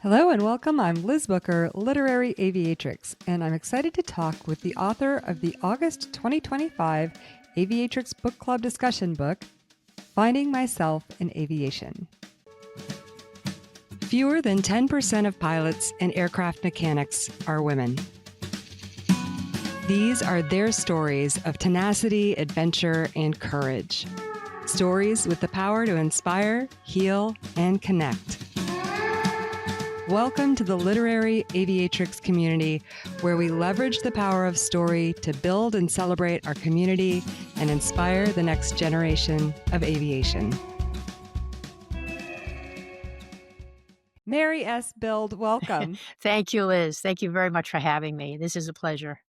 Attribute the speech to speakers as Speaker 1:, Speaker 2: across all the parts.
Speaker 1: Hello and welcome. I'm Liz Booker, literary aviatrix, and I'm excited to talk with the author of the August 2025 Aviatrix Book Club discussion book, Finding Myself in Aviation. Fewer than 10% of pilots and aircraft mechanics are women. These are their stories of tenacity, adventure, and courage. Stories with the power to inspire, heal, and connect. Welcome to the Literary Aviatrix community, where we leverage the power of story to build and celebrate our community and inspire the next generation of aviation. Mary S. Bild, welcome.
Speaker 2: Thank you, Liz. Thank you very much for having me. This is a pleasure.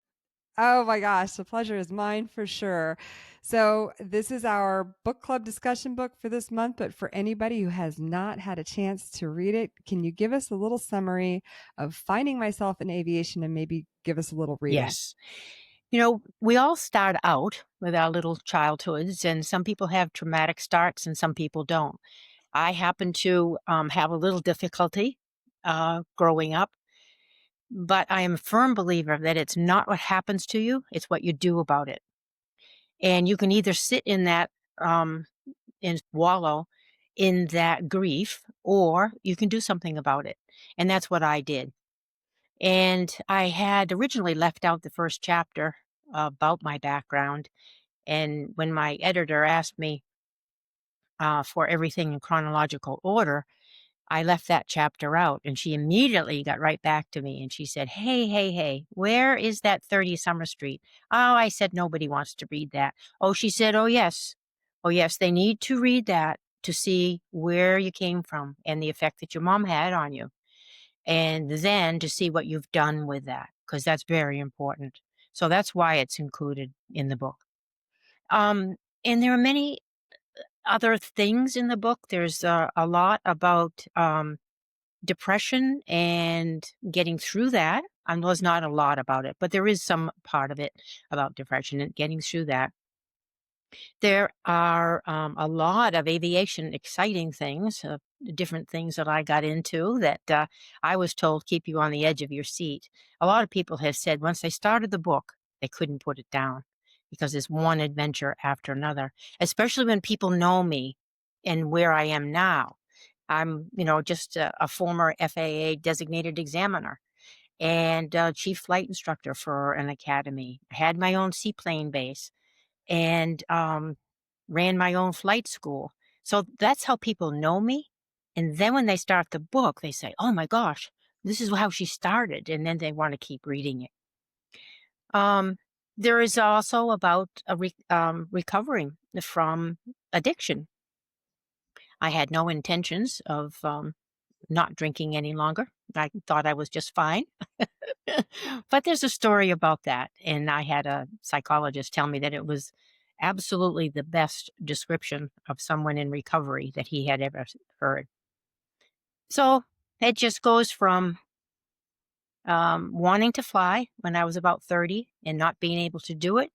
Speaker 1: Oh my gosh, the pleasure is mine for sure. So, this is our book club discussion book for this month, but for anybody who has not had a chance to read it, can you give us a little summary of Finding Myself in Aviation and maybe give us a little reading?
Speaker 2: Yes. You know, we all start out with our little childhoods, and some people have traumatic starts and some people don't. I happen to have a little difficulty growing up, but I am a firm believer that it's not what happens to you, it's what you do about it. And you can either sit in that um, and wallow in that grief, or you can do something about it. And that's what I did. And I had originally left out the first chapter about my background. And when my editor asked me for everything in chronological order, I left that chapter out. And she immediately got right back to me and she said, "Hey, hey, hey, where is that 30 Summer Street?" Oh, I said, "Nobody wants to read that." Oh, she said, "Oh, yes. Oh, yes, they need to read that to see where you came from and the effect that your mom had on you, and then to see what you've done with that, because that's very important." So that's why it's included in the book. Um, and there are many other things in the book. There's a lot about depression and getting through that. There's not a lot about it, but there is some part of it about depression and getting through that. There are a lot of aviation exciting things, different things that I got into that I was told keep you on the edge of your seat. A lot of people have said once they started the book, they couldn't put it down because there's one adventure after another, especially when people know me and where I am now. I'm, just a former FAA designated examiner and chief flight instructor for an academy. I had my own seaplane base and ran my own flight school. So that's how people know me. And then when they start the book, they say, "Oh my gosh, this is how she started." And then they want to keep reading it. Um, there is also about recovering from addiction. I had no intentions of not drinking any longer. I thought I was just fine. But there's a story about that, and I had a psychologist tell me that it was absolutely the best description of someone in recovery that he had ever heard. So it just goes from wanting to fly when I was about 30 and not being able to do it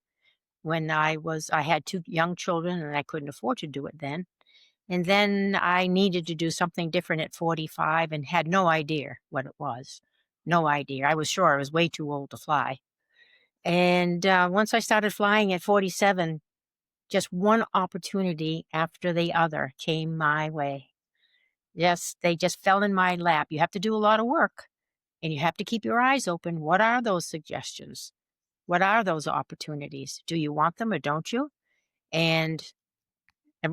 Speaker 2: when I had two young children and I couldn't afford to do it then. And then I needed to do something different at 45 and had no idea what it was. No idea. I was sure I was way too old to fly. And once I started flying at 47, just one opportunity after the other came my way. Yes, they just fell in my lap. You have to do a lot of work and you have to keep your eyes open. What are those suggestions? What are those opportunities? Do you want them or don't you? And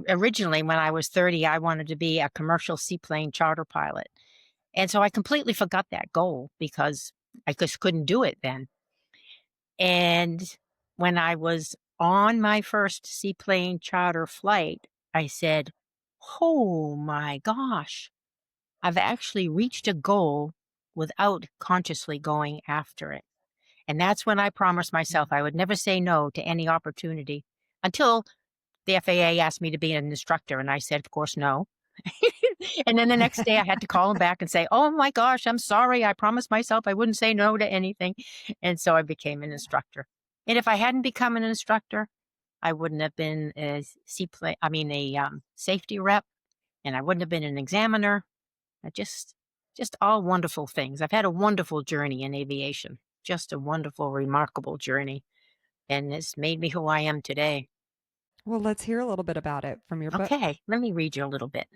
Speaker 2: originally, when I was 30, I wanted to be a commercial seaplane charter pilot. And so I completely forgot that goal because I just couldn't do it then. And when I was on my first seaplane charter flight, I said, "Oh my gosh, I've actually reached a goal without consciously going after it." And that's when I promised myself I would never say no to any opportunity until the FAA asked me to be an instructor. And I said, of course, no. And then the next day I had to call him back and say, "Oh my gosh, I'm sorry. I promised myself I wouldn't say no to anything." And so I became an instructor. And if I hadn't become an instructor, I wouldn't have been a safety rep, and I wouldn't have been an examiner. I just Just all wonderful things. I've had a wonderful journey in aviation, just a wonderful, remarkable journey, and it's made me who I am today.
Speaker 1: Well, let's hear a little bit about it from your book.
Speaker 2: Okay, let me read you a little bit.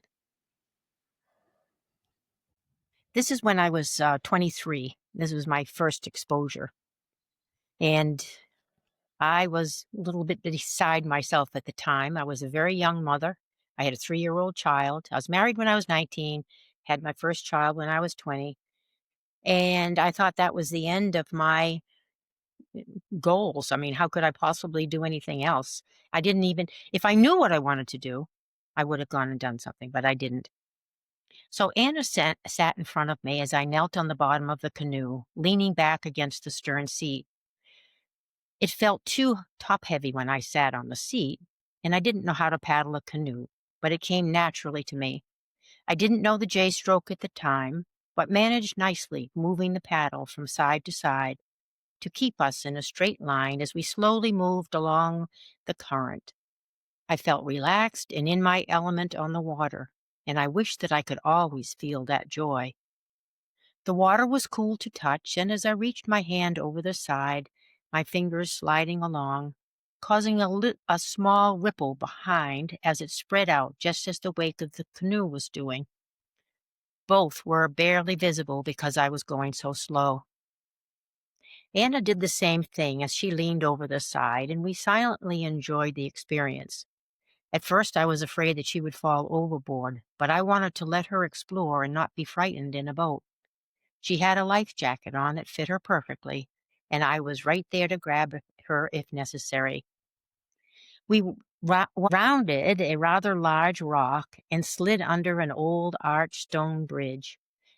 Speaker 2: This is when I was 23. This was my first exposure. And I was a little bit beside myself at the time. I was a very young mother. I had a 3-year-old child. I was married when I was 19, had my first child when I was 20. And I thought that was the end of my goals. I mean, how could I possibly do anything else? I didn't even, if I knew what I wanted to do, I would have gone and done something, but I didn't. So Anna sat in front of me as I knelt on the bottom of the canoe, leaning back against the stern seat. It felt too top heavy when I sat on the seat, and I didn't know how to paddle a canoe, but it came naturally to me. I didn't know the J stroke at the time, but managed nicely, moving the paddle from side to side to keep us in a straight line as we slowly moved along the current. I felt relaxed and in my element on the water, and I wished that I could always feel that joy. The water was cool to touch, and as I reached my hand over the side, my fingers sliding along, causing a small ripple behind as it spread out just as the wake of the canoe was doing. Both were barely visible because I was going so slow. Anna did the same thing as she leaned over the side, and we silently enjoyed the experience. At first, I was afraid that she would fall overboard, but I wanted to let her explore and not be frightened in a boat. She had a life jacket on that fit her perfectly, and I was right there to grab her if necessary. We rounded a rather large rock and slid under an old arched stone bridge.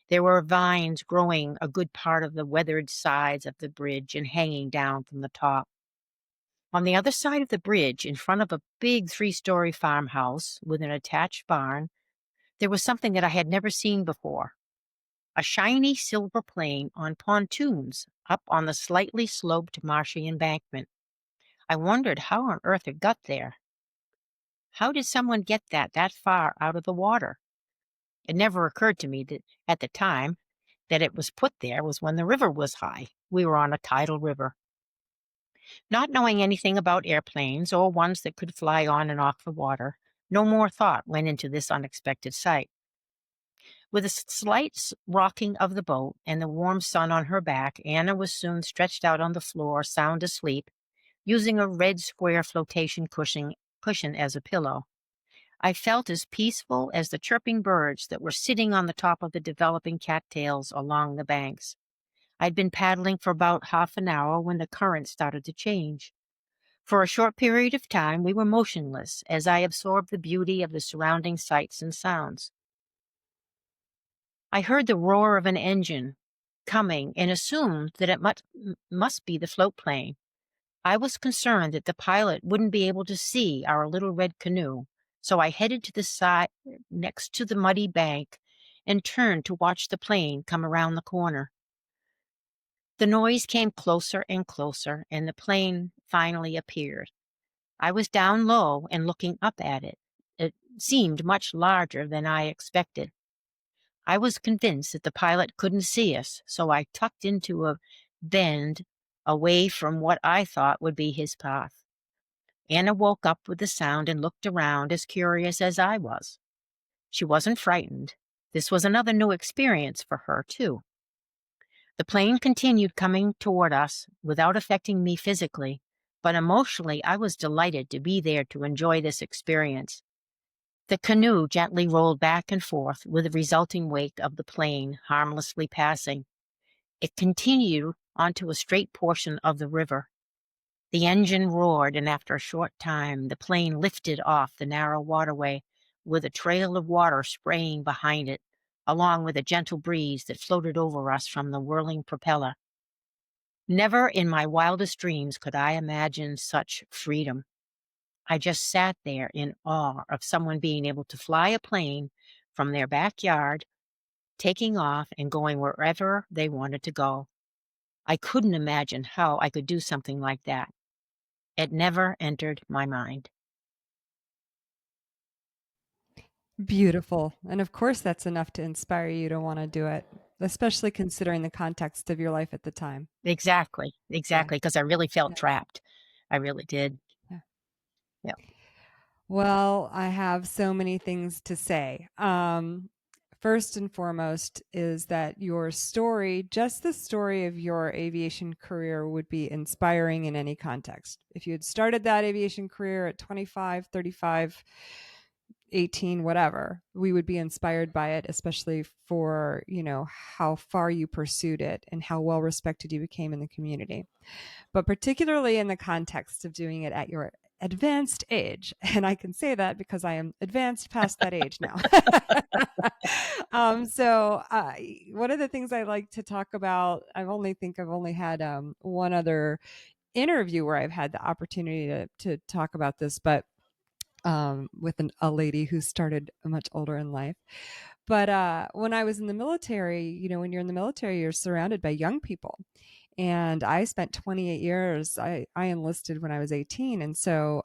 Speaker 2: There were vines growing a good part of the weathered sides of the bridge and hanging down from the top. On the other side of the bridge, in front of a big 3-story farmhouse with an attached barn, there was something that I had never seen before. A shiny silver plane on pontoons up on the slightly sloped marshy embankment. I wondered how on earth it got there. How did someone get that far out of the water? It never occurred to me that at the time that it was put there was when the river was high. We were on a tidal river. Not knowing anything about airplanes or ones that could fly on and off the water, no more thought went into this unexpected sight. With a slight rocking of the boat and the warm sun on her back, Anna was soon stretched out on the floor, sound asleep, using a red square flotation cushion as a pillow. I felt as peaceful as the chirping birds that were sitting on the top of the developing cattails along the banks. I'd been paddling for about half an hour when the current started to change. For a short period of time, we were motionless as I absorbed the beauty of the surrounding sights and sounds. I heard the roar of an engine coming and assumed that it must be the float plane. I was concerned that the pilot wouldn't be able to see our little red canoe, so I headed to the side next to the muddy bank and turned to watch the plane come around the corner. The noise came closer and closer, and the plane finally appeared. I was down low and looking up at it. It seemed much larger than I expected. I was convinced that the pilot couldn't see us, so I tucked into a bend away from what I thought would be his path. Anna woke up with the sound and looked around as curious as I was. She wasn't frightened. This was another new experience for her, too. The plane continued coming toward us without affecting me physically, but emotionally I was delighted to be there to enjoy this experience. The canoe gently rolled back and forth with the resulting wake of the plane harmlessly passing. It continued onto a straight portion of the river. The engine roared, and after a short time, the plane lifted off the narrow waterway with a trail of water spraying behind it, along with a gentle breeze that floated over us from the whirling propeller. Never in my wildest dreams could I imagine such freedom. I just sat there in awe of someone being able to fly a plane from their backyard, taking off and going wherever they wanted to go. I couldn't imagine how I could do something like that. It never entered my mind.
Speaker 1: Beautiful. And of course, that's enough to inspire you to want to do it, especially considering the context of your life at the time.
Speaker 2: Exactly,
Speaker 1: Yeah.
Speaker 2: exactly, because I really felt
Speaker 1: Yeah.
Speaker 2: trapped. I really did.
Speaker 1: Yeah.
Speaker 2: Yeah.
Speaker 1: Well, I have so many things to say. First and foremost is that your story, just the story of your aviation career, would be inspiring in any context. If you had started that aviation career at 25, 35, 18, whatever, we would be inspired by it, especially for, how far you pursued it and how well respected you became in the community, but particularly in the context of doing it at your advanced age. And I can say that because I am advanced past that age now. So one of the things I like to talk about, I've only had one other interview where I've had the opportunity to talk about this, but with a lady who started much older in life. But when I was in the military, when you're in the military, you're surrounded by young people. And I spent 28 years. I enlisted when I was 18. And so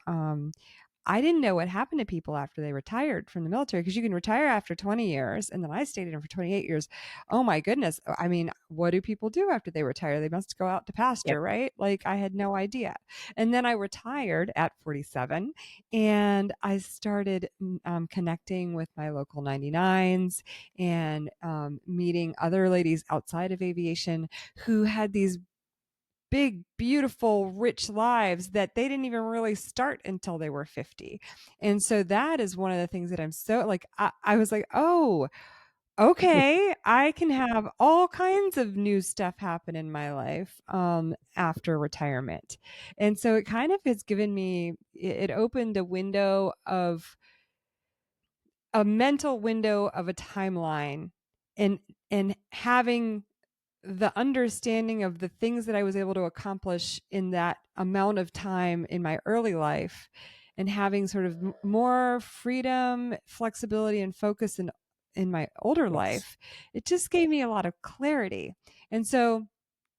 Speaker 1: I didn't know what happened to people after they retired from the military, because you can retire after 20 years. And then I stayed in for 28 years. Oh my goodness. I mean, what do people do after they retire? They must go out to
Speaker 2: Yep.
Speaker 1: pasture, right? Like, I had no idea. And then I retired at 47, and I started connecting with my local 99s and meeting other ladies outside of aviation who had these big, beautiful, rich lives that they didn't even really start until they were 50. And so that is one of the things that I'm so like, I was like, oh, okay, I can have all kinds of new stuff happen in my life after retirement. And so it kind of has given me, it opened a mental window of a timeline, and having the understanding of the things that I was able to accomplish in that amount of time in my early life, and having sort of more freedom, flexibility, and focus in my older
Speaker 2: Yes.
Speaker 1: life, it just gave me a lot of clarity. And so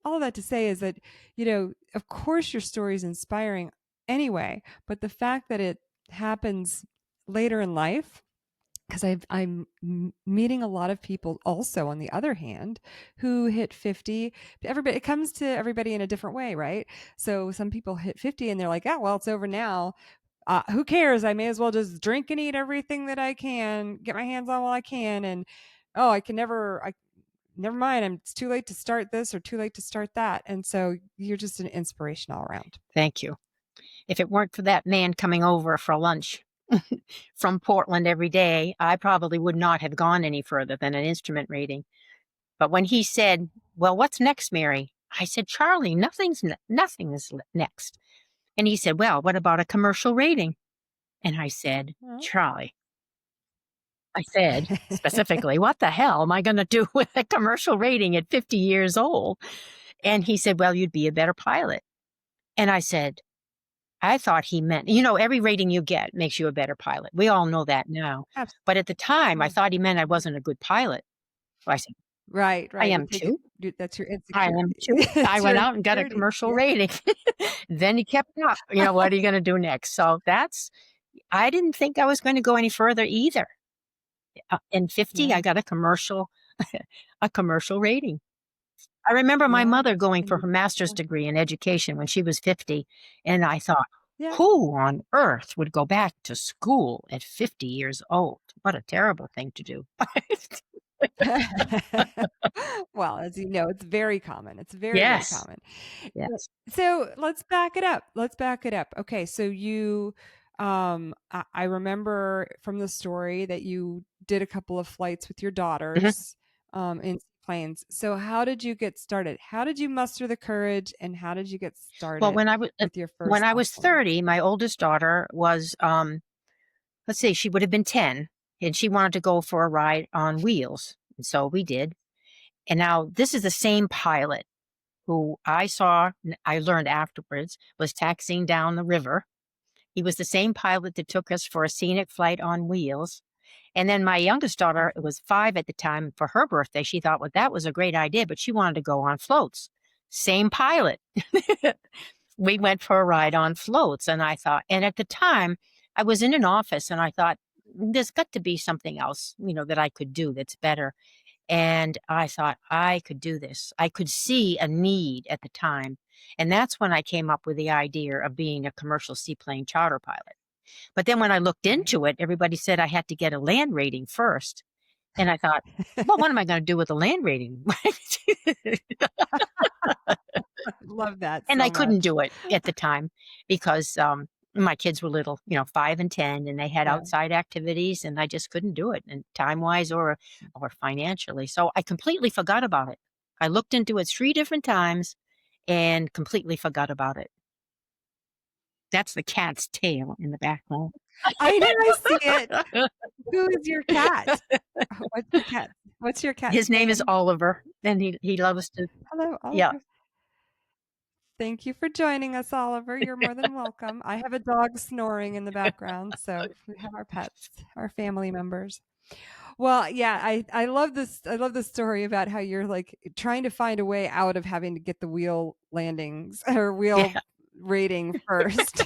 Speaker 1: all that to say is that, of course your story is inspiring anyway, but the fact that it happens later in life, because I'm meeting a lot of people also on the other hand who hit 50. Everybody, it comes to everybody in a different way, right? So some people hit 50 and they're like, "Yeah, well, it's over now. Who cares? I may as well just drink and eat everything that I can, get my hands on while I can, and oh, I never mind. It's too late to start this or too late to start that." And so you're just an inspiration all around.
Speaker 2: Thank you. If it weren't for that man coming over for lunch from Portland every day, I probably would not have gone any further than an instrument rating. But when he said, "Well, what's next, Mary?" I said, "Charlie, nothing is next." And he said, "Well, what about a commercial rating?" And I said,
Speaker 1: Well.
Speaker 2: "Charlie," I said specifically, "what the hell am I going to do with a commercial rating at 50 years old?" And he said, "Well, you'd be a better pilot." And I said, I thought he meant, every rating you get makes you a better pilot. We all know that now.
Speaker 1: Absolutely.
Speaker 2: But at the time, I
Speaker 1: Yeah.
Speaker 2: thought he meant I wasn't a good pilot. So I said,
Speaker 1: Right,
Speaker 2: I
Speaker 1: right. You
Speaker 2: am
Speaker 1: take it.
Speaker 2: too.
Speaker 1: That's your
Speaker 2: I
Speaker 1: insecurity.
Speaker 2: am too. I
Speaker 1: It's
Speaker 2: went
Speaker 1: your
Speaker 2: out and got a
Speaker 1: insecurity.
Speaker 2: commercial
Speaker 1: Yeah.
Speaker 2: rating. Then he kept up. What are you going to do next? So I didn't think I was going to go any further either. In 50, I
Speaker 1: Yeah.
Speaker 2: got a commercial rating. I remember my
Speaker 1: Yeah.
Speaker 2: mother going
Speaker 1: And
Speaker 2: for
Speaker 1: you
Speaker 2: her
Speaker 1: passed
Speaker 2: master's
Speaker 1: on.
Speaker 2: degree in education when she was 50, and I thought,
Speaker 1: Yeah.
Speaker 2: "Who on earth would go back to school at 50 years old? What a terrible thing to do."
Speaker 1: Well, as you know, it's very common. It's very, very
Speaker 2: Yes,
Speaker 1: common.
Speaker 2: yes.
Speaker 1: So let's back it up. Let's back it up. Okay, so I remember from the story that you did a couple of flights with your
Speaker 2: Mhm.
Speaker 1: daughters, in planes. So how did you get started? How did you muster the courage, and how did you get
Speaker 2: Well,
Speaker 1: started with your
Speaker 2: when
Speaker 1: first
Speaker 2: I was
Speaker 1: lesson?
Speaker 2: 30, my oldest daughter was, let's see, she would have been 10, and she wanted to go for a ride on wheels, and so we did. And now this is the same pilot who I learned afterwards, was taxiing down the river. He was the same pilot that took us for a scenic flight on wheels. And then my youngest daughter, it was 5 at the time, for her birthday, she thought, well, that was a great idea, but she wanted to go on floats. Same pilot. We went for a ride on floats. And I thought, and at the time, I was in an office and I thought, there's got to be something else, that I could do that's better. And I thought I could do this. I could see a need at the time. And that's when I came up with the idea of being a commercial seaplane charter pilot. But then when I looked
Speaker 1: Right.
Speaker 2: into it, everybody said I had to get a land rating first. And I thought, well, what am I going to do with a land rating?
Speaker 1: Love that
Speaker 2: And I
Speaker 1: so
Speaker 2: couldn't
Speaker 1: much.
Speaker 2: do it at the time because my kids were little, 5 and 10, and they had
Speaker 1: Yeah.
Speaker 2: outside activities, and I just couldn't do it, and time wise or financially. So I completely forgot about it. I looked into it 3 different times and completely forgot about it. That's the cat's tail in the background.
Speaker 1: I know, I see it. Who is your cat? What's the cat what's your
Speaker 2: His
Speaker 1: cat's
Speaker 2: name is
Speaker 1: name?
Speaker 2: Oliver, and he loves to.
Speaker 1: Hello,
Speaker 2: Yeah,
Speaker 1: Oliver. Thank you for joining us, Oliver. You're more than welcome. I have a dog snoring in the background, so we have our pets, our family members. Well, yeah, I love this. I love this story about how you're like trying to find a way out of having to get the wheel landings or wheel
Speaker 2: yeah,
Speaker 1: rating first.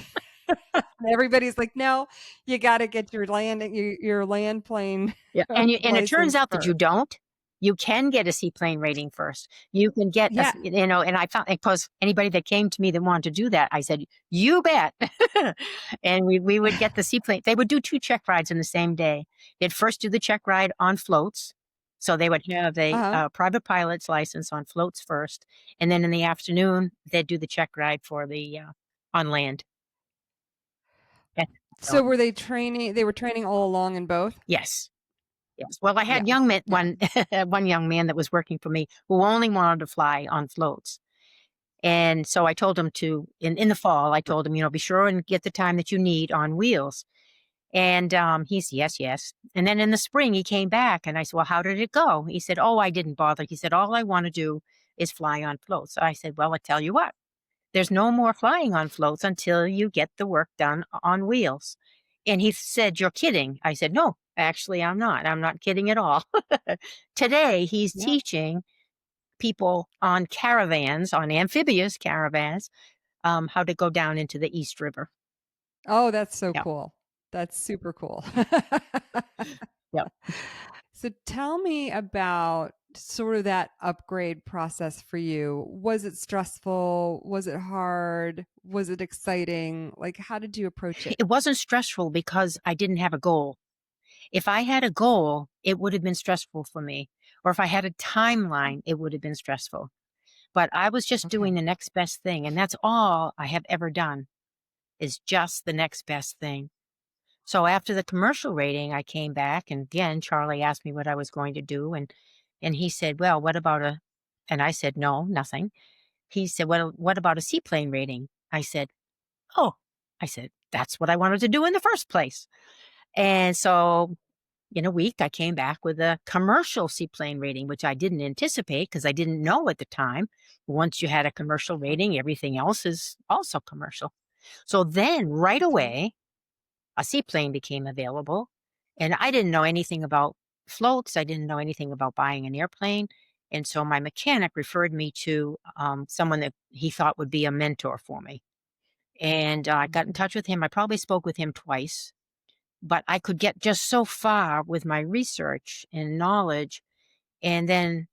Speaker 1: And everybody's like, no, you got to get your land plane
Speaker 2: yeah, and it turns
Speaker 1: license
Speaker 2: out that you
Speaker 1: first.
Speaker 2: don't. You can get a seaplane rating first. You can get
Speaker 1: Yeah.
Speaker 2: and I found, because anybody that came to me that wanted to do that, I said, "You bet." And we would get the seaplane. They would do 2 check rides in the same day. They'd first do the check ride on floats. So they would have a,
Speaker 1: Uh-huh.
Speaker 2: private pilot's license on floats first, and then in the afternoon, they'd do the check ride for the, on land. Yeah. So
Speaker 1: So they were training all along in both?
Speaker 2: yes. Yes. Well, I
Speaker 1: Yeah.
Speaker 2: had young men
Speaker 1: Yeah.
Speaker 2: one one young man that was working for me who only wanted to fly on floats. And so I told him to in the fall, I told him, be sure and get the time that you need on wheels. And he's yes, yes. And then in the spring he came back and I said, well, how did it go? He said, oh, I didn't bother. He said, all I want to do is fly on floats. So I said, well, I tell you what, there's no more flying on floats until you get the work done on wheels. And he said, you're kidding. I said, no, actually, I'm not. I'm not kidding at all. Today, he's
Speaker 1: Yeah.
Speaker 2: teaching people on caravans, on amphibious caravans, how to go down into the East River.
Speaker 1: Oh, that's so
Speaker 2: Yep.
Speaker 1: cool. That's super cool.
Speaker 2: Yep.
Speaker 1: So tell me about sort of that upgrade process for you. Was it stressful? Was it hard? Was it exciting? Like, how did you approach it?
Speaker 2: It wasn't stressful because I didn't have a goal. If I had a goal, it would have been stressful for me. Or if I had a timeline, it would have been stressful. But I was just doing
Speaker 1: Okay.
Speaker 2: the next best thing. And that's all I have ever done is just the next best thing. So after the commercial rating, I came back and again, Charlie asked me what I was going to do. And he said, well, what about and I said, no, nothing. He said, well, what about a seaplane rating? I said, oh, I said, that's what I wanted to do in the first place. And so in a week, I came back with a commercial seaplane rating, which I didn't anticipate because I didn't know at the time. Once you had a commercial
Speaker 1: Uh-huh.
Speaker 2: rating, everything else is also commercial. So then right
Speaker 1: Okay.
Speaker 2: away, a seaplane became available. And I didn't know anything about floats. I didn't know anything about buying an airplane. And so my mechanic referred me to someone that he thought would be a mentor for me. And I got in
Speaker 1: Mhm.
Speaker 2: touch with him. I probably spoke with him twice, but I could get just so far with my research and knowledge. And then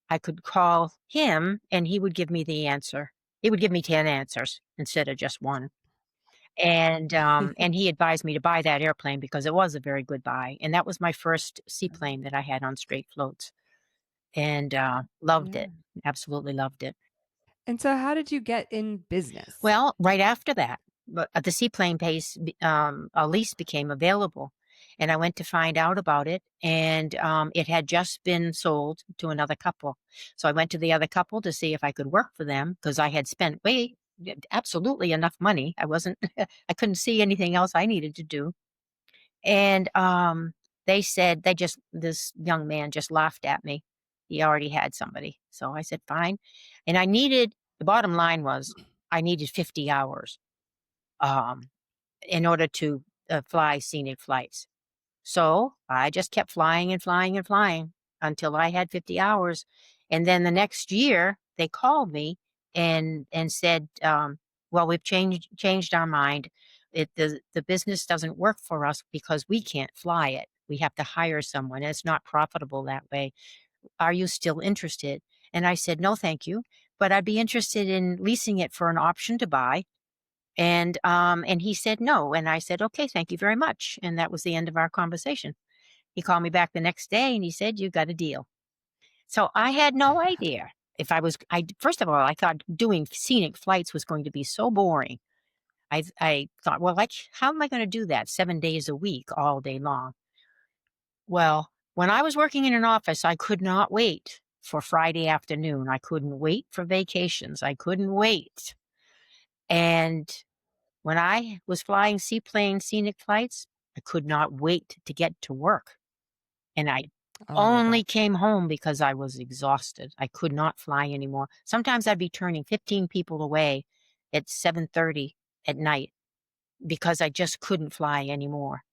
Speaker 2: I could call him and he would give me the answer. He would give me 10 answers instead of just one. And he advised me to buy that airplane because it was a very good buy, and that was my first seaplane that I had on straight floats, and, loved
Speaker 1: Yeah.
Speaker 2: it, absolutely loved it.
Speaker 1: And so how did you get in business?
Speaker 2: Well, right after that, the seaplane a lease became available, and I went to find out about it, and, it had just been sold to another couple. So I went to the other couple to see if I could work for them because I had spent absolutely enough money. I wasn't I couldn't see anything else I needed to do. And, they said this young man just laughed at me. He already had somebody. So I said, "Fine." And the bottom line was I needed 50 hours, um, in order to, fly scenic flights. So I just kept flying and flying and flying until I had 50 hours. And then the next year they called me and said, well, we've changed our mind. The business doesn't work for us because we can't fly it. We have to hire someone. It's not profitable that way. Are you still interested?" And I said, "No, thank you, but I'd be interested in leasing it for an option to buy." And he said, "No." And I said, "Okay, thank you very much." And that was the end of our conversation. He called me back the next day and he said, "You got a deal." So I had no idea if I first of all, I thought doing scenic flights was going to be so boring. I thought, well, like, how am I going to do that 7 days a week, all day long? Well, when I was working in an office, I could not wait for Friday afternoon. I couldn't wait for vacations. I couldn't wait. And when I was flying seaplane scenic flights, I could not wait to get to work. And I
Speaker 1: Oh, I love
Speaker 2: only
Speaker 1: that.
Speaker 2: came home because I was exhausted. I could not fly anymore. Sometimes I'd be turning 15 people away at 7:30 at night because I just couldn't fly anymore.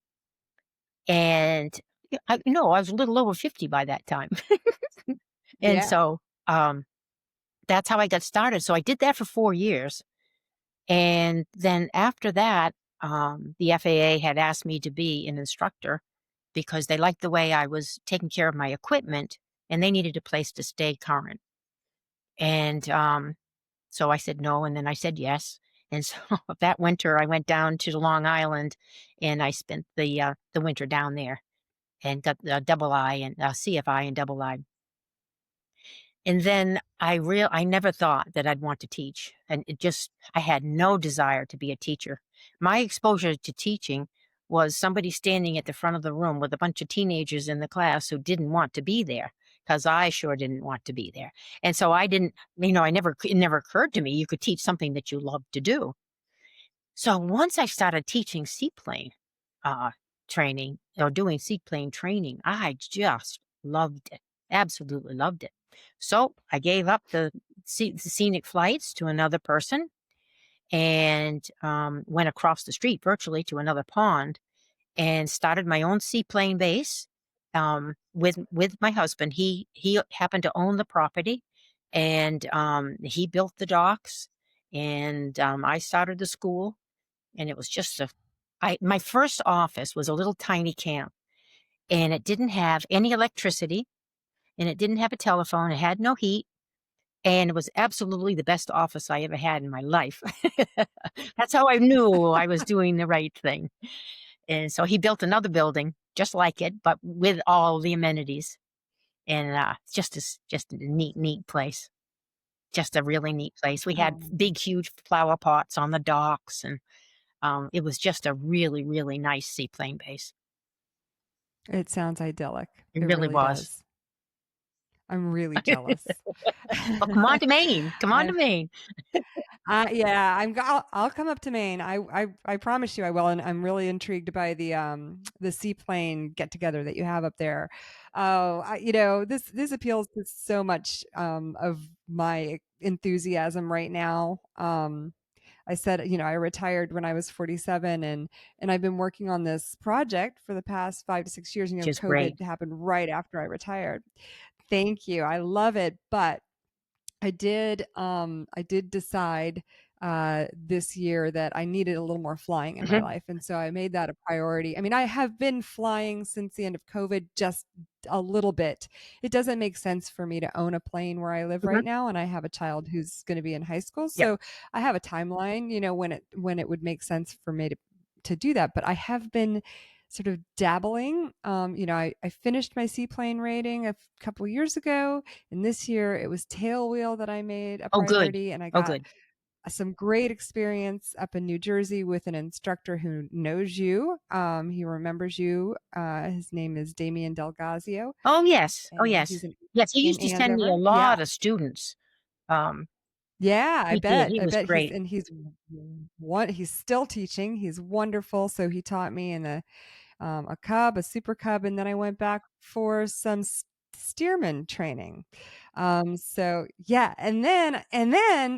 Speaker 2: And I was a little over 50 by that time. And
Speaker 1: Yeah.
Speaker 2: so, that's how I got started. So I did that for 4 years. And then after that, the FAA had asked me to be an instructor because they liked the way I was taking care of my equipment and they needed a place to stay current. And so I said no, and then I said yes. And so that winter, I went down to Long Island and I spent the winter down there and got the double I and CFI and double I. And then I never thought that I'd want to teach, and I had no desire to be a teacher. My exposure to teaching was somebody standing at the front of the room with a bunch of teenagers in the class who didn't want to be there, because I sure didn't want to be there. And so I didn't, it never occurred to me you could teach something that you love to do. So once I started teaching seaplane uh, training or doing seaplane training, I just loved it. Absolutely loved it. So I gave up the scenic flights to another person and went across the street virtually to another pond and started my own seaplane base with my husband. He happened to own the property, and he built the docks, and I started the school, and it was just a I my first office was a little tiny camp, and it didn't have any electricity, and it didn't have a telephone, it had no heat, and it was absolutely the best office I ever had in my life. That's how I knew I was doing the right thing. And so he built another building just like it, but with all the amenities, and, it's just a neat place. Just a really neat place. We had
Speaker 1: Oh,
Speaker 2: big, huge flower pots on the docks, and it was just a really, really nice seaplane base.
Speaker 1: it sounds idyllic.
Speaker 2: It
Speaker 1: It
Speaker 2: really
Speaker 1: really
Speaker 2: was.
Speaker 1: does. I'm really jealous.
Speaker 2: Well, come on to Maine. Come on
Speaker 1: I
Speaker 2: to Maine.
Speaker 1: yeah, I'll come up to Maine. I promise you I will, and I'm really intrigued by the seaplane get together that you have up there. Oh, this appeals to so much of my enthusiasm right now. I said, I retired when I was 47, and I've been working on this project for the past 5 to 6 years.
Speaker 2: Which is great.
Speaker 1: COVID happened right after I retired. Thank you. I love it, but I did decide this year that I needed a little more flying in my
Speaker 2: Mhm,
Speaker 1: life, and so I made that a priority. I mean, I have been flying since the end of COVID, just a little bit. It doesn't make sense for me to own a plane where I live
Speaker 2: mhm.
Speaker 1: right now, and I have a child who's going to be in high school,
Speaker 2: Yep.
Speaker 1: so I have a timeline, when it would make sense for me to do that. But I have been sort of dabbling. I finished my seaplane rating a couple years ago, and this year it was tailwheel that I made a
Speaker 2: Oh, good.
Speaker 1: priority, and I
Speaker 2: Oh,
Speaker 1: got
Speaker 2: good.
Speaker 1: some great experience up in New Jersey with an instructor who knows you. He remembers you. His name is Damian Delgazio,
Speaker 2: Oh, yes. Oh,
Speaker 1: and
Speaker 2: yes.
Speaker 1: he's
Speaker 2: Yes, he
Speaker 1: in
Speaker 2: used to send me a
Speaker 1: Andover. Yeah.
Speaker 2: lot of students. Um,
Speaker 1: Yeah, I
Speaker 2: he did.
Speaker 1: bet.
Speaker 2: He
Speaker 1: I
Speaker 2: was
Speaker 1: bet
Speaker 2: great.
Speaker 1: he's still teaching. He's wonderful. So he taught me in a cub, a super cub, and then I went back for some steerman training. So yeah,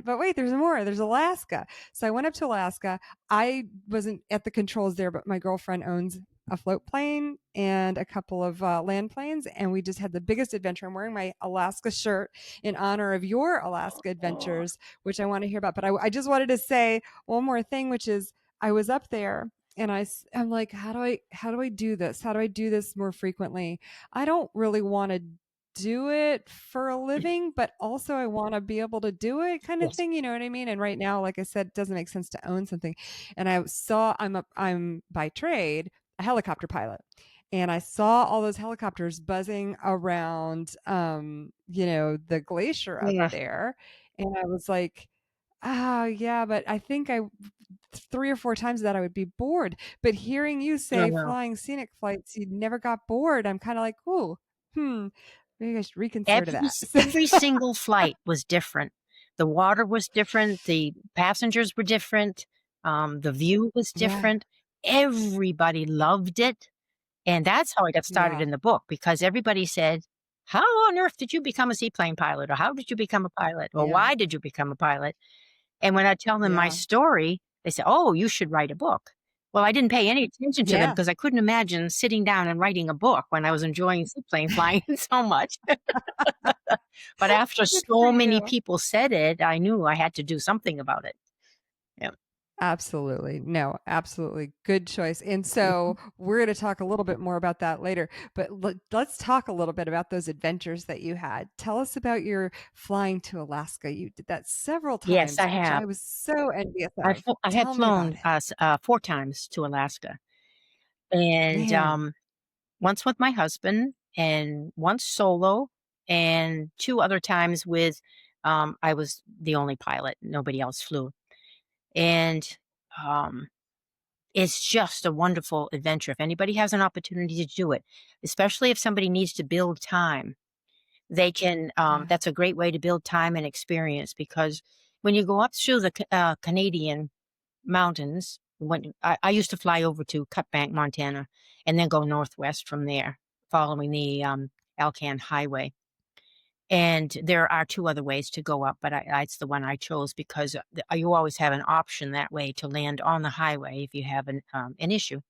Speaker 1: but wait, there's more. There's Alaska. So I went up to Alaska. I wasn't at the controls there, but my girlfriend owns a float plane and a couple of land planes, and we just had the biggest adventure. I'm wearing my Alaska shirt in honor of your Alaska adventures, which I want to hear about. But I just wanted to say one more thing, which is I was up there and I'm like, how do I do this? How do I do this more frequently? I don't really want to do it for a living, but also I want to be able to do it kind of
Speaker 2: Yes.
Speaker 1: thing. You know what I mean? And right now, like I said, it doesn't make sense to own something. And I'm by trade a helicopter pilot. And I saw all those helicopters buzzing around, the glacier up
Speaker 2: Yeah.
Speaker 1: there. And I was like, ah, yeah, but I think I 3 or 4 times that I would be bored, but hearing you
Speaker 2: Oh,
Speaker 1: say
Speaker 2: no.
Speaker 1: flying scenic flights, you never got bored, I'm kinda like, "Ooh, maybe I should reconsider
Speaker 2: Every
Speaker 1: that."
Speaker 2: s every single flight was different. The water was different, the passengers were different, the view was
Speaker 1: Yeah,
Speaker 2: different. Everybody loved it, and that's how I got started
Speaker 1: yeah,
Speaker 2: in the book because everybody said, "How on earth did you become a seaplane pilot?" or "How did you become a pilot?" or
Speaker 1: yeah,
Speaker 2: "Why did you become a pilot?" And when I tell them my
Speaker 1: yeah,
Speaker 2: story, they say, "Oh, you should write a book." Well, I didn't pay any attention to them
Speaker 1: yeah.
Speaker 2: because I couldn't imagine sitting down and writing a book when I was enjoying seaplane flying so much. But after
Speaker 1: Good for
Speaker 2: so many
Speaker 1: you.
Speaker 2: people said it, I knew I had to do something about it. Yeah.
Speaker 1: Absolutely. No, absolutely. Good choice. And
Speaker 2: Mhm.
Speaker 1: so we're going to talk a little bit more about that later, but let's talk a little bit about those adventures that you had. Tell us about your flying to Alaska. You did that several
Speaker 2: Yes,
Speaker 1: times,
Speaker 2: I
Speaker 1: which
Speaker 2: have.
Speaker 1: I was so envious of.
Speaker 2: I have
Speaker 1: Tell me about
Speaker 2: flown,
Speaker 1: it.
Speaker 2: 4 times to Alaska, and,
Speaker 1: Man.
Speaker 2: once with my husband and once solo, and 2 other times with, I was the only pilot, nobody else flew, and, um, it's just a wonderful adventure if anybody has an opportunity to do it, especially if somebody needs to build time. They can,
Speaker 1: Yeah.
Speaker 2: that's a great way to build time and experience because when you go up through the Canadian mountains, when I used to fly over to Cutbank, Montana, and then go northwest from there, following the Alcan Highway. And there are 2 other ways to go up, but it's the one I chose because you always have an option that way to land on the highway if you have an issue.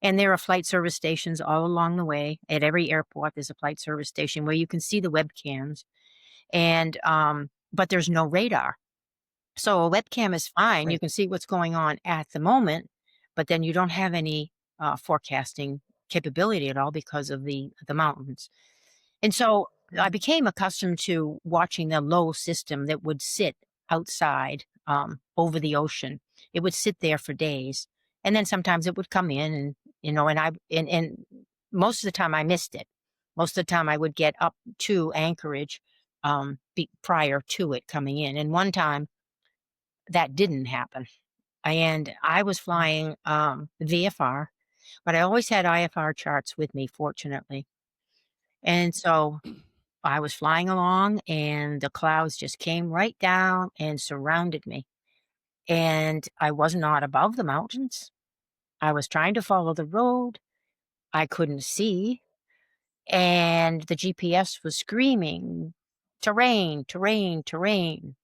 Speaker 2: And there are flight service stations all along the way. At every airport, there's a flight service station where you can see the webcams and, but there's no radar. So a webcam is fine. You
Speaker 1: Right.
Speaker 2: can see what's going on at the moment, but then you don't have any, forecasting capability at all because of the mountains. And so I
Speaker 1: Right.
Speaker 2: became accustomed to watching the low system that would sit outside, over the ocean. It would sit there for days, and then sometimes it would come in and, and most of the time I missed it. Most of the time I would get up to Anchorage, prior to it coming in, and one time that didn't happen, and I was
Speaker 1: Mm.
Speaker 2: flying, VFR, but I always had IFR charts with me, fortunately, and so I was flying along and the clouds just came right down and surrounded me. And I was not above the mountains. I was trying to follow the road. I couldn't see. And the GPS was screaming, terrain, terrain, terrain.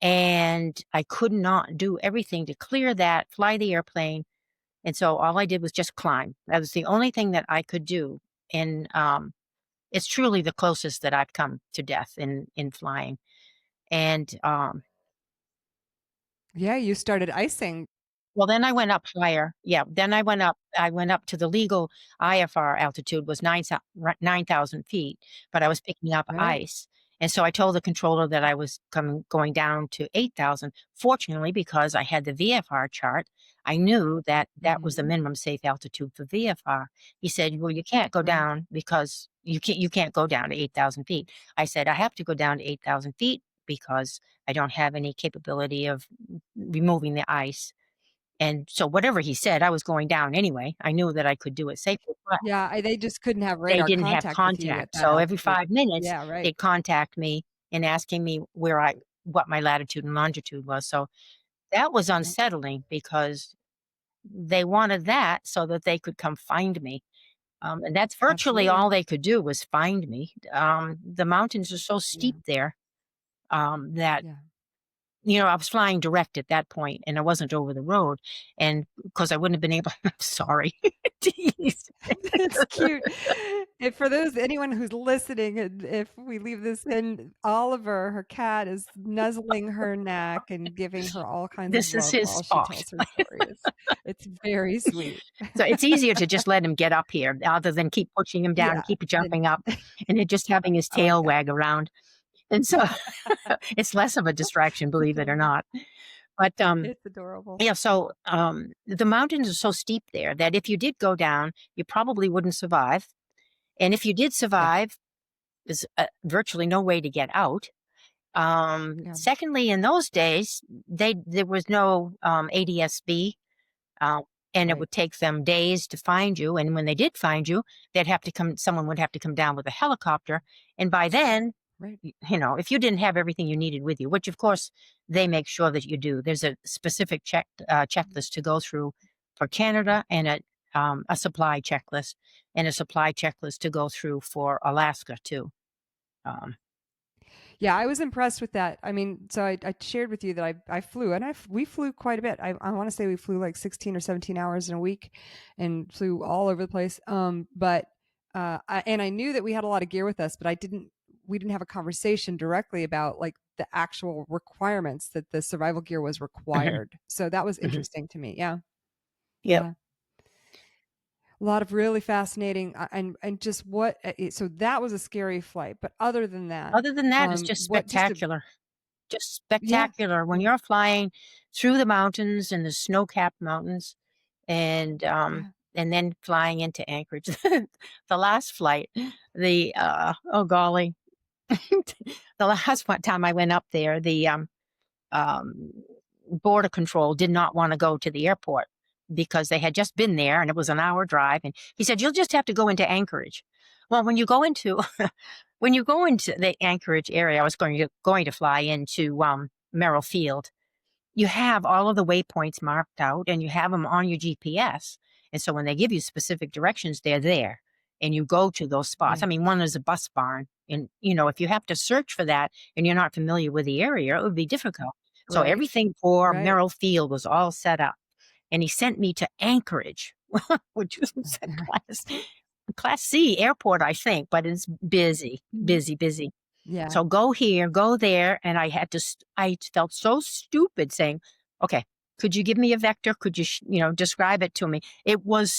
Speaker 2: And I could not do everything to clear that, fly the airplane. And so all I did was just climb. That was the only thing that I could do. And it's truly the closest that I've come to death in flying. And,
Speaker 1: Yeah, you started icing.
Speaker 2: well, then I went up higher. Yeah, then I went up to the legal IFR altitude was 9,000 feet, but I was picking up
Speaker 1: Right.
Speaker 2: ice. And so I told the controller that I was going down to 8,000. Fortunately, because I had the VFR chart, I knew that that was the
Speaker 1: Mhm.
Speaker 2: minimum safe altitude for VFR. He said, "Well, you can't go
Speaker 1: Right.
Speaker 2: down because you can't go down to 8,000 feet." I said, "I have to go down to 8,000 feet because I don't have any capability of removing the ice." And so whatever he said, I was going down anyway. I knew that I could do it safely, but
Speaker 1: Yeah, they just couldn't have
Speaker 2: they
Speaker 1: radar
Speaker 2: didn't have
Speaker 1: contact with you at
Speaker 2: contact.
Speaker 1: that
Speaker 2: So every
Speaker 1: altitude.
Speaker 2: 5 minutes,
Speaker 1: Yeah, right.
Speaker 2: they'd contact me and asking me what my latitude and longitude was. So that was
Speaker 1: Yep.
Speaker 2: unsettling because they wanted that so that they could come find me. And that's virtually
Speaker 1: Absolutely.
Speaker 2: all they could do was find me. The mountains are so steep
Speaker 1: Yeah.
Speaker 2: there, that
Speaker 1: Yeah.
Speaker 2: I was flying direct at that point, and I wasn't over the road, and because I wouldn't have been able I'm sorry. Jeez.
Speaker 1: It's cute. And for those anyone who's listening, and if we leave this in, Oliver, her cat, is nuzzling her neck and giving her all kinds of
Speaker 2: This is
Speaker 1: love
Speaker 2: his
Speaker 1: while she
Speaker 2: spot.
Speaker 1: tells her stories. It's very sweet.
Speaker 2: So it's easier to just let him get up here other than keep pushing him down
Speaker 1: Yeah,
Speaker 2: and keep
Speaker 1: then
Speaker 2: jumping up and then just having his
Speaker 1: oh,
Speaker 2: tail
Speaker 1: yeah.
Speaker 2: wag around. And so it's less of a distraction,
Speaker 1: It's
Speaker 2: believe it or
Speaker 1: adorable.
Speaker 2: not. But
Speaker 1: It's adorable.
Speaker 2: yeah, so the mountains are so steep there that if you did go down, you probably wouldn't survive. And if you did
Speaker 1: Yeah,
Speaker 2: survive, there's virtually no way to get out.
Speaker 1: yeah,
Speaker 2: Secondly, in those days, there was no ADSB, uh, and it
Speaker 1: right.
Speaker 2: would take them days to find you. And when they did find you, someone would have to come down with a helicopter. And by then,
Speaker 1: Right.
Speaker 2: if you didn't have everything you needed with you, which of course they make sure that you do, there's a specific checklist to go through for Canada and a supply checklist and a supply checklist to go through for Alaska too. Um,
Speaker 1: Yeah, I was impressed with that. I mean, so I shared with you that I flew, and we flew quite a bit. I want to say we flew like 16 or 17 hours in a week, and flew all over the place. But and I knew that we had a lot of gear with us, but we didn't have a conversation directly about like the actual requirements that the survival gear was
Speaker 2: mhm,
Speaker 1: required. So that was
Speaker 2: mhm.
Speaker 1: interesting to me. Yeah,
Speaker 2: Yep.
Speaker 1: yeah. A lot of really fascinating and just what so that was a scary flight. But other than that,
Speaker 2: Other than that, it's
Speaker 1: what just a
Speaker 2: just
Speaker 1: yeah,
Speaker 2: spectacular when
Speaker 1: yeah,
Speaker 2: you're flying through the mountains and the snow-capped mountains
Speaker 1: yeah,
Speaker 2: and then flying into Anchorage. The last flight, oh golly, the last one time I went up there, um, border control did not want to go to the airport because they had just been there and it was an hour drive. And he said, "You'll just have to go into Anchorage." Well, when you go into when you go into the Anchorage area, I was going to fly into Merrill Field. You have all of the waypoints marked out and you have them on your GPS. And so when they give you specific directions, they're there and you go to those spots. I
Speaker 1: yeah.
Speaker 2: mean, one is a bus barn. And, if you have to search for that and you're not familiar with the area, it would be difficult. So
Speaker 1: Right,
Speaker 2: everything for
Speaker 1: right.
Speaker 2: Merrill Field was all set up. And he sent me to Anchorage, which was a
Speaker 1: Right.
Speaker 2: class C airport, I think, but it's busy,
Speaker 1: Mhm.
Speaker 2: busy, busy.
Speaker 1: Yeah,
Speaker 2: So go here, go there, and I felt so stupid saying, "Okay, could you give me a vector? Could you, describe it to me?" It was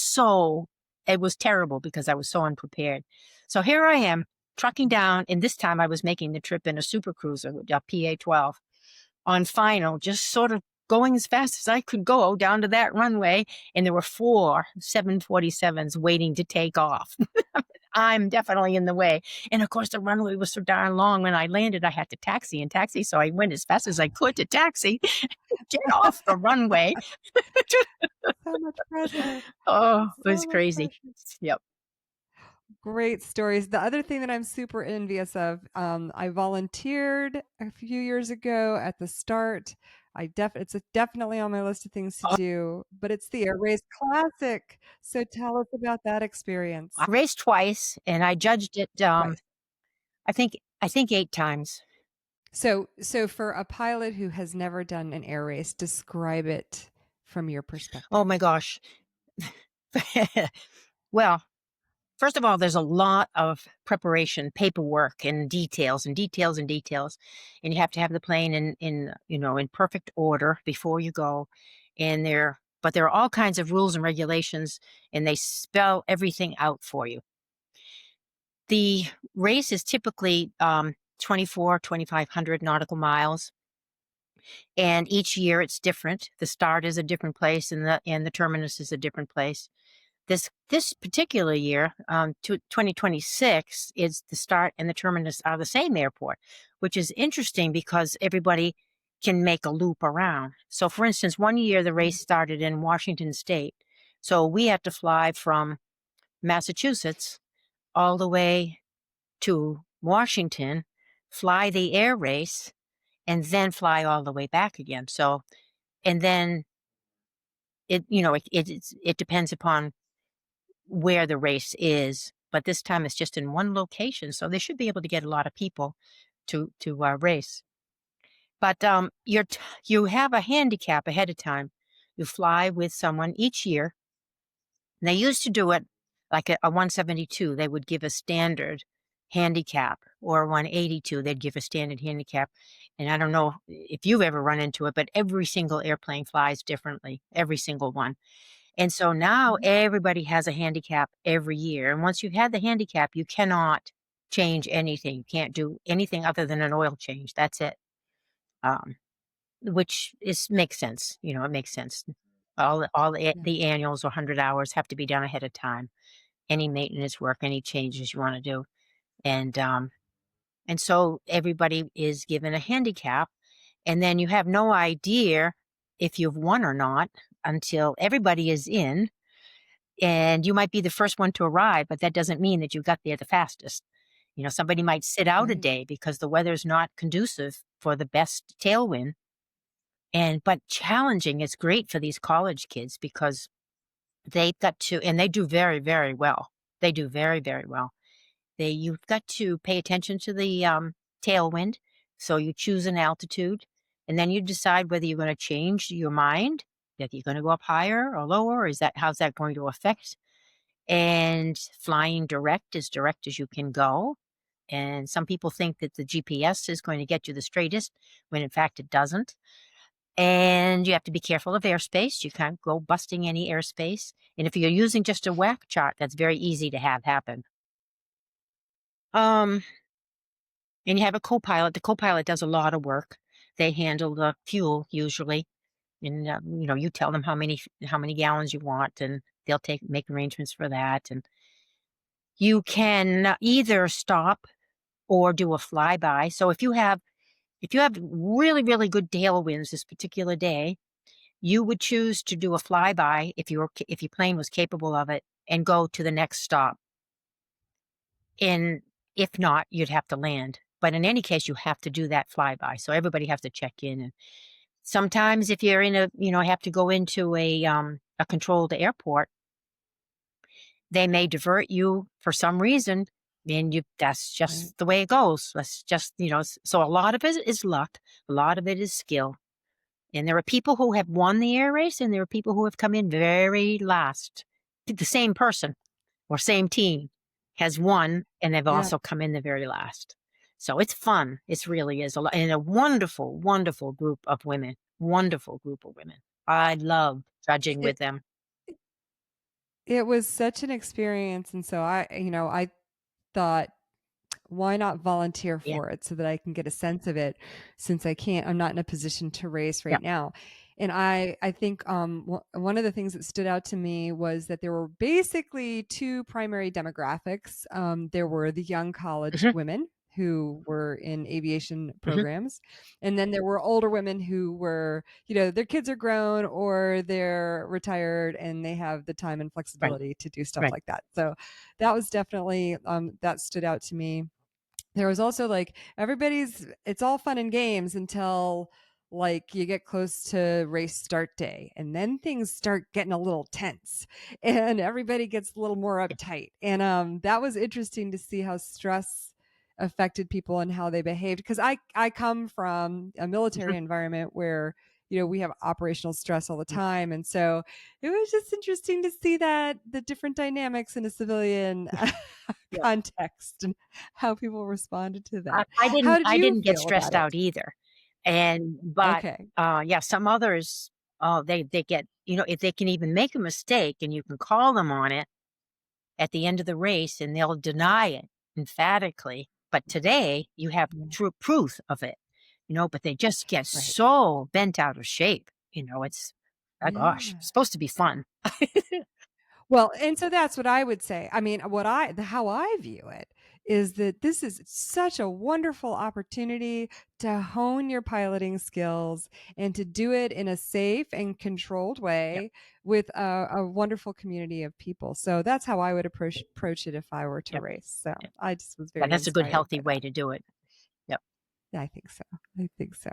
Speaker 2: terrible because I was so unprepared. So here I am trucking down, and this time I was making the trip in a super cruiser, a PA-12, on final, just sort of going as fast as I could go down to that runway, and there were 4 747s waiting to take off. I'm definitely in the way. And of course, the runway was so darn long. When I landed, I had to taxi and taxi. So I went as fast as I could to taxi, get off the runway.
Speaker 1: so much pressure,
Speaker 2: Oh, it was
Speaker 1: so much
Speaker 2: crazy.
Speaker 1: pressure.
Speaker 2: Yep.
Speaker 1: Great stories. The other thing that I'm super envious of, I volunteered a few years ago at the start. Definitely on my list of things to
Speaker 2: Oh,
Speaker 1: do, but it's the Air Race Classic. So tell us about that
Speaker 2: I
Speaker 1: experience.
Speaker 2: raced twice and I judged it,
Speaker 1: Twice.
Speaker 2: I think 8 times.
Speaker 1: So for a pilot who has never done an air race, describe it from your
Speaker 2: Oh
Speaker 1: perspective.
Speaker 2: my gosh. Well, first of all, there's a lot of preparation, paperwork, and details, and details, and details, and you have to have the plane in perfect order before you go. But there are all kinds of rules and regulations, and they spell everything out for you. The race is typically 2,500 nautical miles, and each year it's different. The start is a different place, and the terminus is a different place. This particular year, 2026, is the start and the terminus are the same airport, which is interesting because everybody can make a loop around. So, for instance, one year the race started in Washington State, so we had to fly from Massachusetts all the way to Washington, fly the air race, and then fly all the way back again. So, and then it depends upon where the race is, but this time it's just in one location, so they should be able to get a lot of people to race. But, you have a handicap ahead of time. You fly with someone each year. And they used to do it like a 172, they would give a standard handicap, or a 182, they'd give a standard handicap. And I don't know if you've ever run into it, but every single airplane flies differently, every single one. And so now
Speaker 1: Mhm.
Speaker 2: everybody has a handicap every year. And once you've had the handicap, you cannot change anything. You can't do anything other than an oil change. That's it. Um, which is makes sense. It makes sense.
Speaker 1: Yeah.
Speaker 2: The annuals or 100 hours have to be done ahead of time. Any maintenance work, any changes you want to do. And and so everybody is given a handicap, and then you have no idea if you've won or not until everybody is in, and you might be the first one to arrive, but that doesn't mean that you got there the fastest. Somebody might sit out a
Speaker 1: Right.
Speaker 2: day because the weather's not conducive for the best tailwind. And but challenging is great for these college kids because they've got to, and they do very, very well. They do very, very well. You've got to pay attention to the, tailwind, so you choose an altitude, and then you decide whether you're gonna change your mind, that you're gonna go up higher or lower, or is that how's that going to affect, and flying direct as you can go, and some people think that the GPS is going to get you the straightest, when in fact it doesn't, and you have to be careful of airspace, you can't go busting any airspace, and if you're using just a whack chart, that's very easy to have happen. Um And you have a co-pilot. The co-pilot does a lot of work. They handle the fuel usually, and, you tell them how many gallons you want, and they'll take make arrangements for that, and you can either stop or do a flyby. So if you have really, really good tailwinds this particular day, you would choose to do a flyby if your plane was capable of it, and go to the next stop. And if not, you'd have to land. But in any case, you have to do that flyby. So everybody has to check in. And sometimes if you're have to go into a controlled airport, they may divert you for some reason. And that's
Speaker 1: Right.
Speaker 2: just the way it goes. That's just, so a lot of it is luck. A lot of it is skill. And there are people who have won the air race, and there are people who have come in very last. The same person or same team has won, and they've
Speaker 1: Yeah.
Speaker 2: also come in the very last. So it's fun. It really is a lot, and a wonderful, wonderful group of women. Wonderful group of women. I love judging
Speaker 1: It
Speaker 2: with them.
Speaker 1: it was such an experience, and so I thought, why not volunteer
Speaker 2: Yeah.
Speaker 1: for it so that I can get a sense of it since I'm not in a position to race
Speaker 2: Yeah.
Speaker 1: right now. And I think one of the things that stood out to me was that there were basically two primary demographics. There were the young college
Speaker 2: Hmm.
Speaker 1: women who were in aviation
Speaker 2: Hmm.
Speaker 1: programs, and then there were older women who were, their kids are grown or they're retired and they have the time and
Speaker 2: Right.
Speaker 1: flexibility to do stuff
Speaker 2: Right.
Speaker 1: like that. So that was definitely that stood out to me. There was also like it's all fun and games until like you get close to race start day, and then things start getting a little tense and everybody gets a little more
Speaker 2: Yeah.
Speaker 1: uptight. And that was interesting to see how stress affected people and how they behaved, because I come from a
Speaker 2: Hmm.
Speaker 1: military environment where we have operational stress all the
Speaker 2: Yeah.
Speaker 1: time, and so it was just interesting to see that the different dynamics in a civilian
Speaker 2: Yeah.
Speaker 1: context and how people responded to
Speaker 2: I,
Speaker 1: that.
Speaker 2: I
Speaker 1: How
Speaker 2: didn't.
Speaker 1: did
Speaker 2: I
Speaker 1: you
Speaker 2: didn't get
Speaker 1: feel about
Speaker 2: stressed
Speaker 1: it?
Speaker 2: out either, and but
Speaker 1: Okay.
Speaker 2: yeah, some others. Oh, they get, if they can even make a mistake, and you can call them on it at the end of the race, and they'll deny it emphatically. But today, you have
Speaker 1: Yeah.
Speaker 2: true proof of it, but they just get
Speaker 1: Right.
Speaker 2: so bent out of shape. It's, oh gosh,
Speaker 1: Yeah.
Speaker 2: it's supposed to be fun.
Speaker 1: Well, and so that's what I would say. I mean, how I view it is that this is such a wonderful opportunity to hone your piloting skills and to do it in a safe and controlled
Speaker 2: Yep,
Speaker 1: way with a wonderful community of people. So that's how I would approach it if I were to
Speaker 2: yep,
Speaker 1: race. So
Speaker 2: yep.
Speaker 1: I just was
Speaker 2: Yeah,
Speaker 1: very
Speaker 2: that's a good,
Speaker 1: inspired
Speaker 2: healthy
Speaker 1: by
Speaker 2: way
Speaker 1: that.
Speaker 2: to do it. Yep.
Speaker 1: Yeah, I think so. I think so.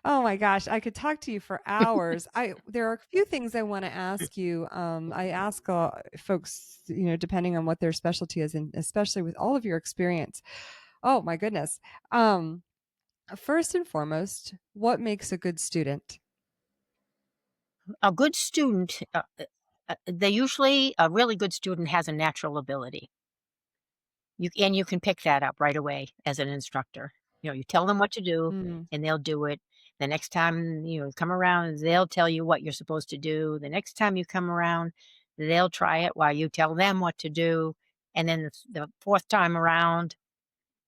Speaker 1: Oh my gosh, I could talk to you for hours. I There are a few things I want to ask you. I ask folks, depending on what their specialty is, and especially with all of your experience. Oh my goodness. Um, First and foremost, what makes a good student?
Speaker 2: A good student, they usually a really good student has a natural ability. You can pick that up right away as an instructor. You tell them what to do,
Speaker 1: Mm,
Speaker 2: and they'll do it. The next time, come around, they'll tell you what you're supposed to do. The next time you come around, they'll try it while you tell them what to do, and then the 4th time around,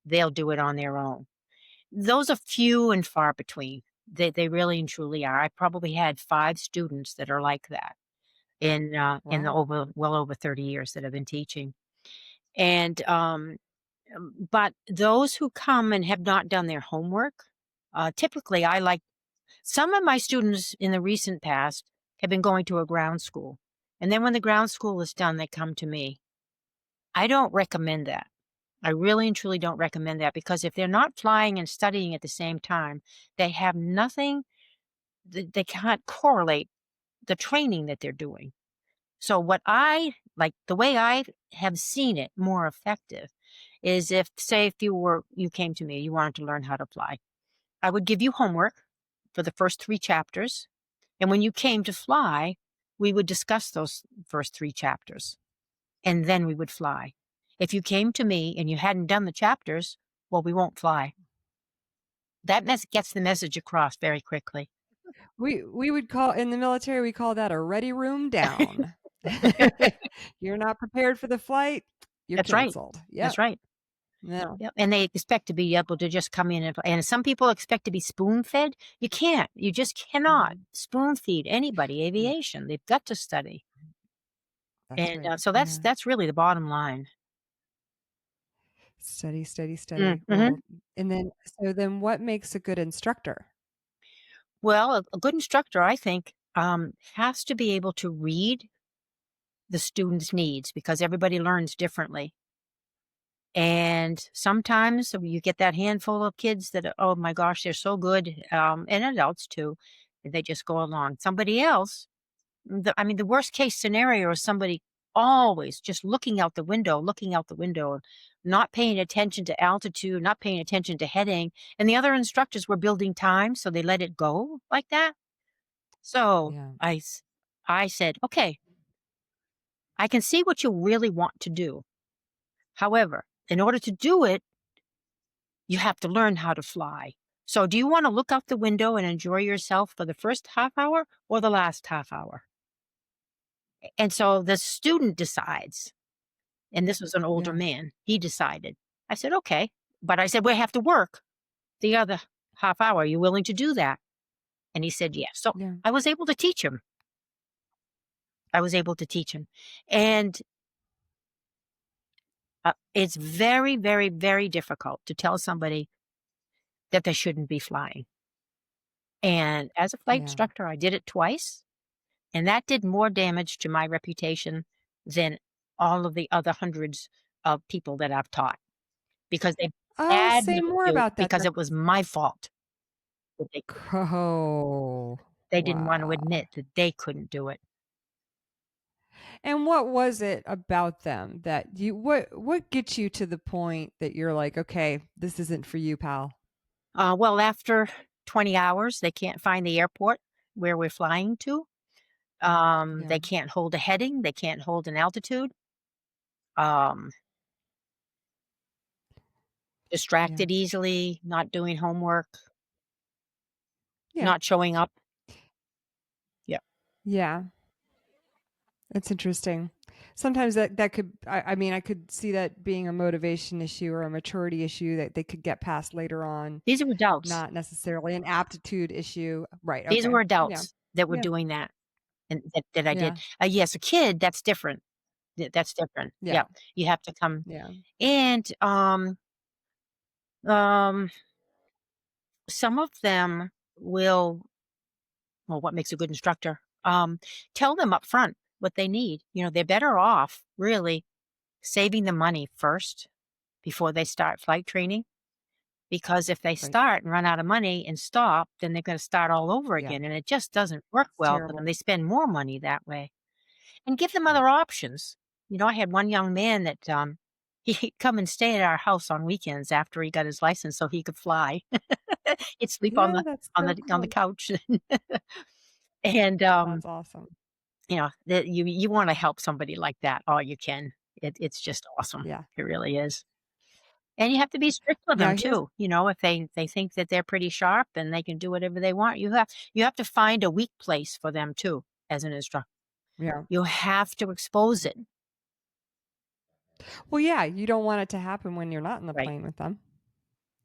Speaker 2: they'll do it on their own. Those are few and far between. They really and truly are. I probably had 5 students that are like that in the
Speaker 1: wow.
Speaker 2: over 30 years that I've been teaching. And, but those who come and have not done their homework, typically, I like some of my students in the recent past have been going to a ground school, and then when the ground school is done, they come to me. I don't recommend that. I really and truly don't recommend that because if they're not flying and studying at the same time, they have nothing, they can't correlate the training that they're doing. So what I like the way I have seen it more effective is if say if you came to me, you wanted to learn how to fly. I would give you homework for the first 3 chapters, and when you came to fly, we would discuss those first 3 chapters, and then we would fly. If you came to me and you hadn't done the chapters, well, we won't fly. That gets the message across very quickly.
Speaker 1: We would call in the military, we call that a ready room down. You're not prepared for the flight, you're
Speaker 2: That's right.
Speaker 1: canceled.
Speaker 2: That's
Speaker 1: Yep.
Speaker 2: right.
Speaker 1: No.
Speaker 2: Yep, and they expect to be able to just come in and some people expect to be spoon-fed. You can't. You just cannot
Speaker 1: Mhm.
Speaker 2: spoon-feed anybody
Speaker 1: Mm,
Speaker 2: aviation. They've got to study,
Speaker 1: that's
Speaker 2: and,
Speaker 1: right.
Speaker 2: so
Speaker 1: Yeah.
Speaker 2: that's really the bottom line.
Speaker 1: Study, study, study.
Speaker 2: Mhm.
Speaker 1: Well, and then so then what makes a good instructor?
Speaker 2: Well, a good instructor, I think, has to be able to read the student's needs because everybody learns differently. And sometimes you get that handful of kids that, oh my gosh, they're so good, and adults too. They just go along. Somebody else, I mean, the worst case scenario is somebody always just looking out the window, not paying attention to altitude, not paying attention to heading. And the other instructors were building time, so they let it go like that. So
Speaker 1: Yeah.
Speaker 2: I said, okay, I can see what you really want to do. However, in order to do it, you have to learn how to fly. So do you want to look out the window and enjoy yourself for the first half hour or the last half hour? And so the student decides, and this was an older
Speaker 1: Yeah.
Speaker 2: man. He decided. I said, okay. But I said, we have to work the other half hour. Are you willing to do that? And he said, yes. So
Speaker 1: Yeah.
Speaker 2: I was able to teach him. I was able to teach him. And it's very, very, very difficult to tell somebody that they shouldn't be flying. And as a flight
Speaker 1: Yeah.
Speaker 2: instructor, I did it twice, and that did more damage to my reputation than all of the other hundreds of people that I've taught because they
Speaker 1: Oh, say
Speaker 2: badmouthed
Speaker 1: more
Speaker 2: you
Speaker 1: about that.
Speaker 2: because
Speaker 1: That's
Speaker 2: it was my fault that
Speaker 1: oh,
Speaker 2: they didn't want to
Speaker 1: wow.
Speaker 2: admit that they couldn't do it.
Speaker 1: And what was it about them that what gets you to the point that you're like, "Okay, this isn't for you, pal."
Speaker 2: Well, after 20 hours, they can't find the airport where we're flying to.
Speaker 1: Yeah.
Speaker 2: They can't hold a heading. They can't hold an altitude. Um,
Speaker 1: Yeah.
Speaker 2: distracted easily, not doing homework,
Speaker 1: Yeah.
Speaker 2: not showing up. Yeah.
Speaker 1: Yeah. That's interesting. Sometimes that could I mean, I could see that being a motivation issue or a maturity issue that they could get past later on,
Speaker 2: These are adults.
Speaker 1: not necessarily an aptitude issue. Right,
Speaker 2: These
Speaker 1: okay.
Speaker 2: were
Speaker 1: Yeah.
Speaker 2: adults that were
Speaker 1: Yeah.
Speaker 2: doing that and that I did.
Speaker 1: Yeah.
Speaker 2: Yes, a kid, that's different. That's different.
Speaker 1: Yeah.
Speaker 2: Yeah. You have to come
Speaker 1: Yeah.
Speaker 2: and, um, some of them will well, what makes a good instructor? Tell them up front what they need. They're better off really saving the money first before they start flight training. Because if they
Speaker 1: Right.
Speaker 2: start and run out of money and stop, then they're gonna start all over
Speaker 1: Yeah.
Speaker 2: again, and it just doesn't work
Speaker 1: It's
Speaker 2: well for them.
Speaker 1: terrible.
Speaker 2: They spend more money that way. And give them
Speaker 1: Right.
Speaker 2: other options. I had one young man that, he'd come and stay at our house on weekends after he got his license so he could fly. He'd sleep
Speaker 1: Yeah, that's so
Speaker 2: on the
Speaker 1: cool.
Speaker 2: couch. And,
Speaker 1: That's awesome.
Speaker 2: that you wanna help somebody like that all you can. It's just awesome.
Speaker 1: Yeah.
Speaker 2: It really is. And you have to be strict with
Speaker 1: Now
Speaker 2: them
Speaker 1: here's
Speaker 2: too, if they think that they're pretty sharp and they can do whatever they want, you have to find a weak place for them too as an instructor.
Speaker 1: yeah.
Speaker 2: You have to expose it.
Speaker 1: Well, yeah, you don't want it to happen when you're not in the
Speaker 2: Right.
Speaker 1: plane with them.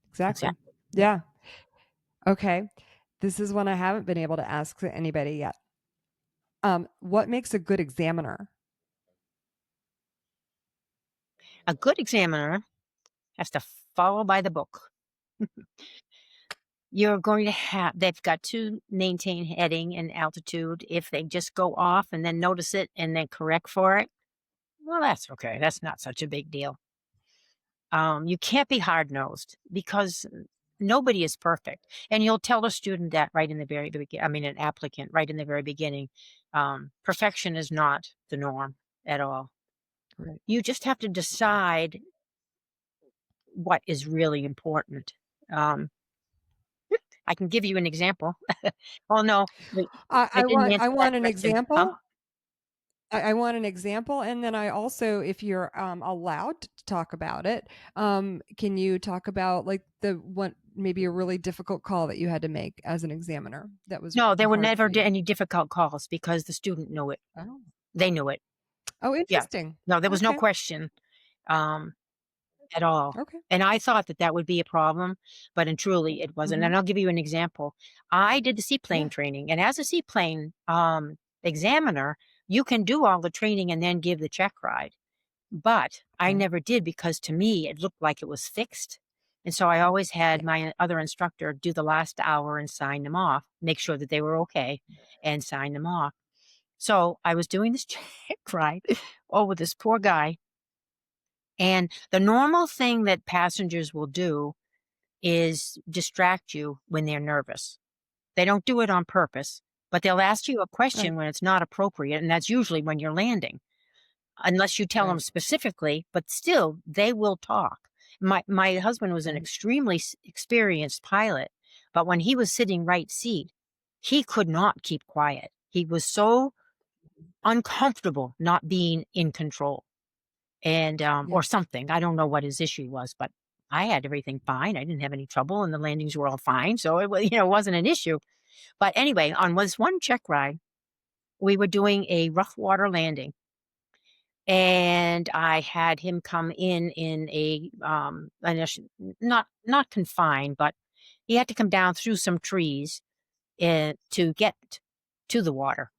Speaker 1: Exactly.
Speaker 2: Exactly. Yeah.
Speaker 1: Yeah. Okay. This is one I haven't been able to ask to anybody yet. What makes a good examiner?
Speaker 2: A good examiner has to follow by the book. You're going to have they've got to maintain heading and altitude. If they just go off and then notice it and then correct for it, well, that's okay. That's not such a big deal. You can't be hard-nosed because nobody is perfect, and you'll tell a student that right in the very beginning. I mean, an applicant right in the very beginning. Perfection is not the norm at all.
Speaker 1: Right.
Speaker 2: You just have to decide what is really important. Um, I can give you an example. Oh, no, wait, I didn't
Speaker 1: I
Speaker 2: answer that
Speaker 1: want an
Speaker 2: question. Huh?
Speaker 1: example. I want an example, and then I also, if you're allowed to talk about it, can you talk about like the one maybe a really difficult call that you had to make as an examiner that was
Speaker 2: No, there were
Speaker 1: hard for
Speaker 2: never
Speaker 1: you?
Speaker 2: any difficult calls because the student knew it.
Speaker 1: Oh.
Speaker 2: They knew it.
Speaker 1: Oh,
Speaker 2: Yeah.
Speaker 1: interesting.
Speaker 2: No, there was no
Speaker 1: Okay.
Speaker 2: question. Um At all.
Speaker 1: Okay.
Speaker 2: And I thought that that would be a problem, but and truly it wasn't.
Speaker 1: Mhm.
Speaker 2: And I'll give you an example. I did the seaplane
Speaker 1: Yeah.
Speaker 2: training, and as a seaplane, examiner, you can do all the training and then give the check ride. But I
Speaker 1: Right.
Speaker 2: never did because to me, it looked like it was fixed. And so I always had
Speaker 1: Yeah.
Speaker 2: my other instructor do the last hour and sign them off, make sure that they were okay and sign them off. So I was doing this check ride. Oh, with this poor guy. And the normal thing that passengers will do is distract you when they're nervous. They don't do it on purpose, but they'll ask you a
Speaker 1: Right.
Speaker 2: question when it's not appropriate, and that's usually when you're landing, unless you tell them
Speaker 1: Right.
Speaker 2: specifically, but still, they will talk. My husband was an
Speaker 1: Right.
Speaker 2: extremely experienced pilot, but when he was sitting right seat, he could not keep quiet. He was so uncomfortable not being in control. And,
Speaker 1: Yeah.
Speaker 2: or something. I don't know what his issue was, but I had everything fine. I didn't have any trouble and the landings were all fine. So it was, it wasn't an issue. But anyway, on was one check ride, we were doing a rough water landing and I had him come in a, not confined, but he had to come down through some trees to get to the water.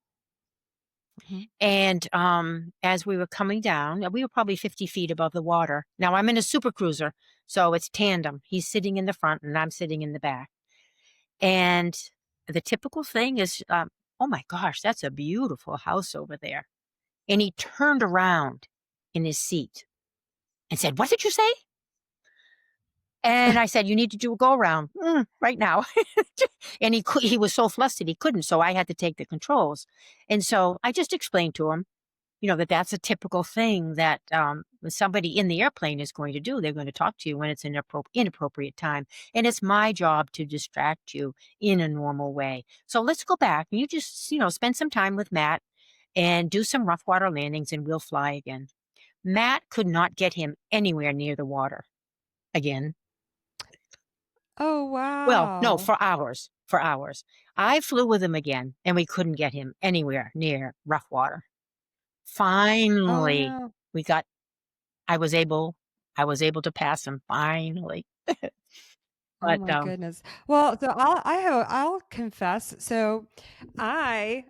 Speaker 1: Mhm.
Speaker 2: And, as we were coming down, we were probably 50 feet above the water. Now I'm in a super cruiser, so it's tandem. He's sitting in the front and I'm sitting in the back. And the typical thing is, "Oh my gosh, that's a beautiful house over there." And he turned around in his seat and said, "What did you say?" And I said, "You need to do a go around right now." And he was so flustered he couldn't, so I had to take the controls. And so I just explained to him, that that's a typical thing that, somebody in the airplane is going to do. They're going to talk to you when it's an inappropriate time, and it's my job to distract you in a normal way. So let's go back, and you just, spend some time with Matt and do some rough water landings, and we'll fly again. Matt could not get him anywhere near the water again.
Speaker 1: Oh,
Speaker 2: Well, no,
Speaker 1: wow.
Speaker 2: for hours, for hours. I flew with him again, and we couldn't get him anywhere near rough water.
Speaker 1: Oh,
Speaker 2: Finally,
Speaker 1: no.
Speaker 2: we got I was able I was able to pass him finally.
Speaker 1: Oh
Speaker 2: But,
Speaker 1: my goodness. Well, so I'll confess. So I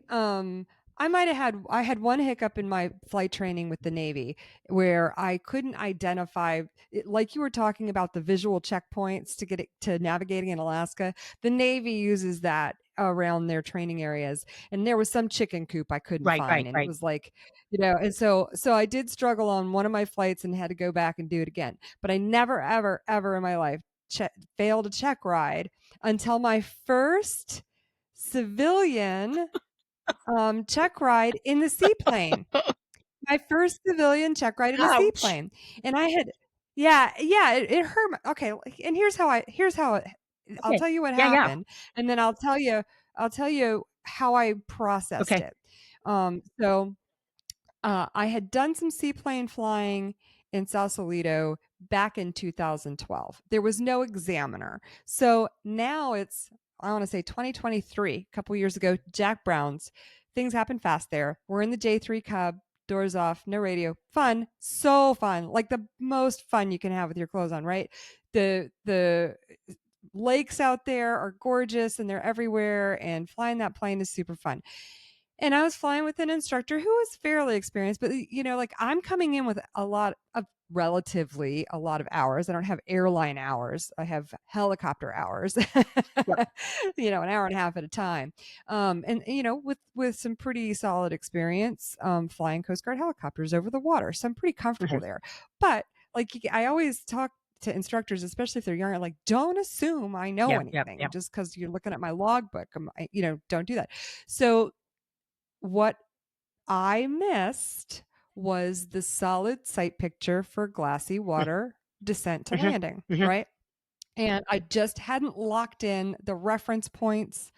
Speaker 1: might have I had one hiccup in my flight training with the Navy where I couldn't identify like you were talking about the visual checkpoints to get it to navigating in Alaska. The Navy uses that around their training areas, and there was some chicken coop I couldn't
Speaker 2: right,
Speaker 1: find,
Speaker 2: right,
Speaker 1: and it
Speaker 2: right.
Speaker 1: was like, and so I did struggle on one of my flights and had to go back and do it again. But I never ever in my life failed a check ride until my first civilian check ride in the seaplane. My first civilian check ride in a
Speaker 2: Ouch.
Speaker 1: seaplane, and I had, yeah, it hurt. Okay, and here's how I'll
Speaker 2: Okay.
Speaker 1: tell you what
Speaker 2: Yeah, yeah.
Speaker 1: happened, and then I'll tell you how I processed
Speaker 2: Okay.
Speaker 1: it. So I had done some seaplane flying in Sausalito back in 2012. There was no examiner. So now it's, I want to say 2023, a couple years ago, Jack Brown's. Things happen fast there. We're in the J3 Cub, doors off, no radio. Fun, so fun. Like the most fun you can have with your clothes on, right? The lakes out there are gorgeous and they're everywhere, and flying that plane is super fun. And I was flying with an instructor who was fairly experienced, but like I'm coming in with relatively a lot of hours. I don't have airline hours. I have helicopter hours.
Speaker 2: Yep.
Speaker 1: An hour and a half at a time. And with some pretty solid experience flying Coast Guard helicopters over the water. So I'm pretty comfortable
Speaker 2: Mhm.
Speaker 1: there. But like I always talk to instructors, especially if they're younger, like don't assume I know
Speaker 2: Yep, yep,
Speaker 1: anything
Speaker 2: yep.
Speaker 1: just because you're looking at my logbook. Don't do that. So what I missed was the solid sight picture for glassy
Speaker 2: Mm.
Speaker 1: water descent to
Speaker 2: Mhm.
Speaker 1: landing,
Speaker 2: Mhm.
Speaker 1: right? And I just hadn't locked in the reference points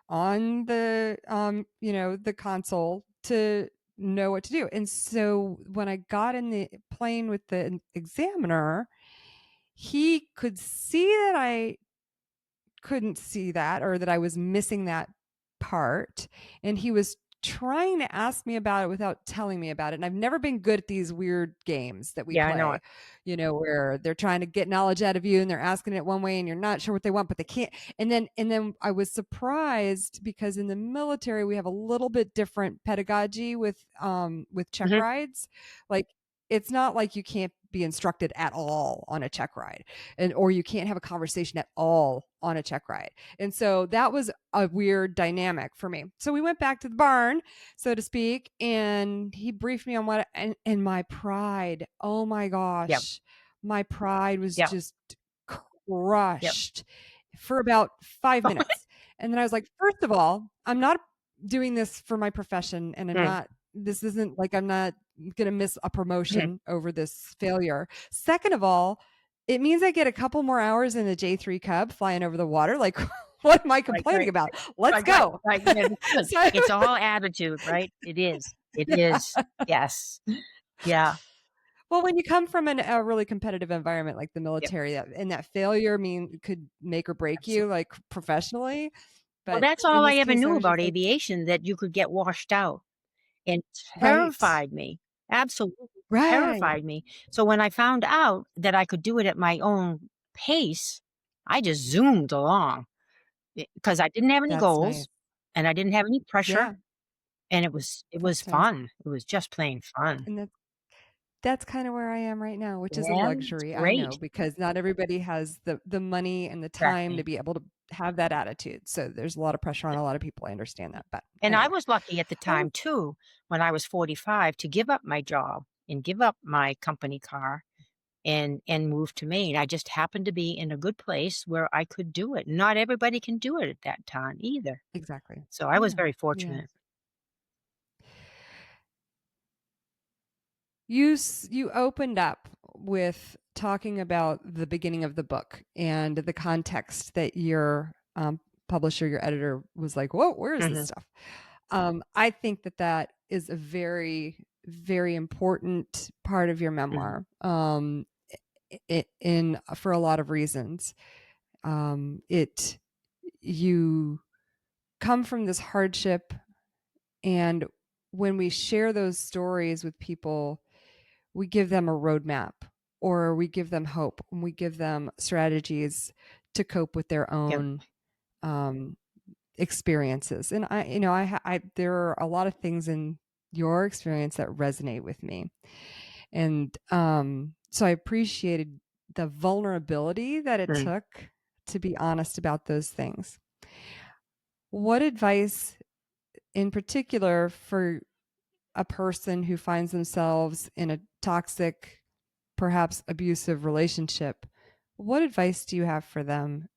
Speaker 1: on the console to know what to do. And so when I got in the plane with the examiner, he could see that I couldn't see that, or that I was missing that part. And he was trying to ask me about it without telling me about it. And I've never been good at these weird games that we
Speaker 2: Yeah, I know it.
Speaker 1: play, where they're trying to get knowledge out of you and they're asking it one way and you're not sure what they want, but they can't. And then I was surprised because in the military we have a little bit different pedagogy with check
Speaker 2: Mhm.
Speaker 1: rides. Like it's not like you can't be instructed at all on a check ride, or you can't have a conversation at all on a check ride. And so that was a weird dynamic for me. So we went back to the barn, so to speak, and he briefed me on and my pride, oh my
Speaker 2: Yep.
Speaker 1: gosh, my pride was
Speaker 2: Yep.
Speaker 1: just
Speaker 2: Yep.
Speaker 1: crushed for about 5 minutes. And then I was like, first of all, I'm not doing this for my profession, and
Speaker 2: Mm.
Speaker 1: this isn't like I'm not going to miss a
Speaker 2: Mhm.
Speaker 1: promotion over this failure. Second of all, it means I get a couple more hours in the J3 Cub flying over the water. Like, what am I
Speaker 2: Right,
Speaker 1: complaining
Speaker 2: right.
Speaker 1: about? Let's
Speaker 2: Right, right,
Speaker 1: go.
Speaker 2: right. Yeah, that's good.
Speaker 1: So,
Speaker 2: It's all attitude, right? It is. It
Speaker 1: yeah.
Speaker 2: is. Yes. Yeah.
Speaker 1: Well, when you come from a really competitive environment like the
Speaker 2: Yep.
Speaker 1: military, and that failure could make or break you,
Speaker 2: Absolutely.
Speaker 1: like professionally.
Speaker 2: Well,
Speaker 1: But
Speaker 2: that's
Speaker 1: in
Speaker 2: all I
Speaker 1: this
Speaker 2: ever
Speaker 1: case, I
Speaker 2: knew
Speaker 1: was just
Speaker 2: about
Speaker 1: like,
Speaker 2: aviation, that you could get washed out, and
Speaker 1: right,
Speaker 2: terrified me. Absolutely
Speaker 1: right.
Speaker 2: terrified me. So when I found out that I could do it at my own pace, I just zoomed along, because I didn't have any
Speaker 1: That's nice.
Speaker 2: goals, and I didn't have any pressure,
Speaker 1: Yeah,
Speaker 2: and it was
Speaker 1: that's nice.
Speaker 2: fun. It was just plain fun.
Speaker 1: And that's kind of where I am right now, which is a
Speaker 2: Yeah, it's
Speaker 1: luxury, I know,
Speaker 2: great.
Speaker 1: because not everybody has the money and the time to
Speaker 2: Exactly.
Speaker 1: be able to have that attitude. So there's a lot of pressure on a lot of people. I understand that. But
Speaker 2: And I
Speaker 1: anyway.
Speaker 2: was lucky at the
Speaker 1: Oh,
Speaker 2: time too, when I was 45, to give up my job and give up my company car and move to Maine. I just happened to be in a good place where I could do it. Not everybody can do it at that time either.
Speaker 1: exactly.
Speaker 2: So I was
Speaker 1: Yeah.
Speaker 2: very
Speaker 1: Yeah.
Speaker 2: fortunate.
Speaker 1: You opened up with talking about the beginning of the book and the context that your publisher, your editor, was like, "Whoa, where is this
Speaker 2: Mhm,
Speaker 1: stuff?" I think that is a very, very important part of your
Speaker 2: mhm.
Speaker 1: memoir. In for a lot of reasons. It You come from this hardship, and when we share those stories with people, we give them a roadmap, or we give them hope, and we give them strategies to cope with their
Speaker 2: Yep.
Speaker 1: own um, experiences. And there are a lot of things in your experience that resonate with me. And so I appreciated the vulnerability that it
Speaker 2: Mm.
Speaker 1: took to be honest about those things. What advice in particular for a person who finds themselves in a toxic, perhaps abusive relationship, what advice do you have for them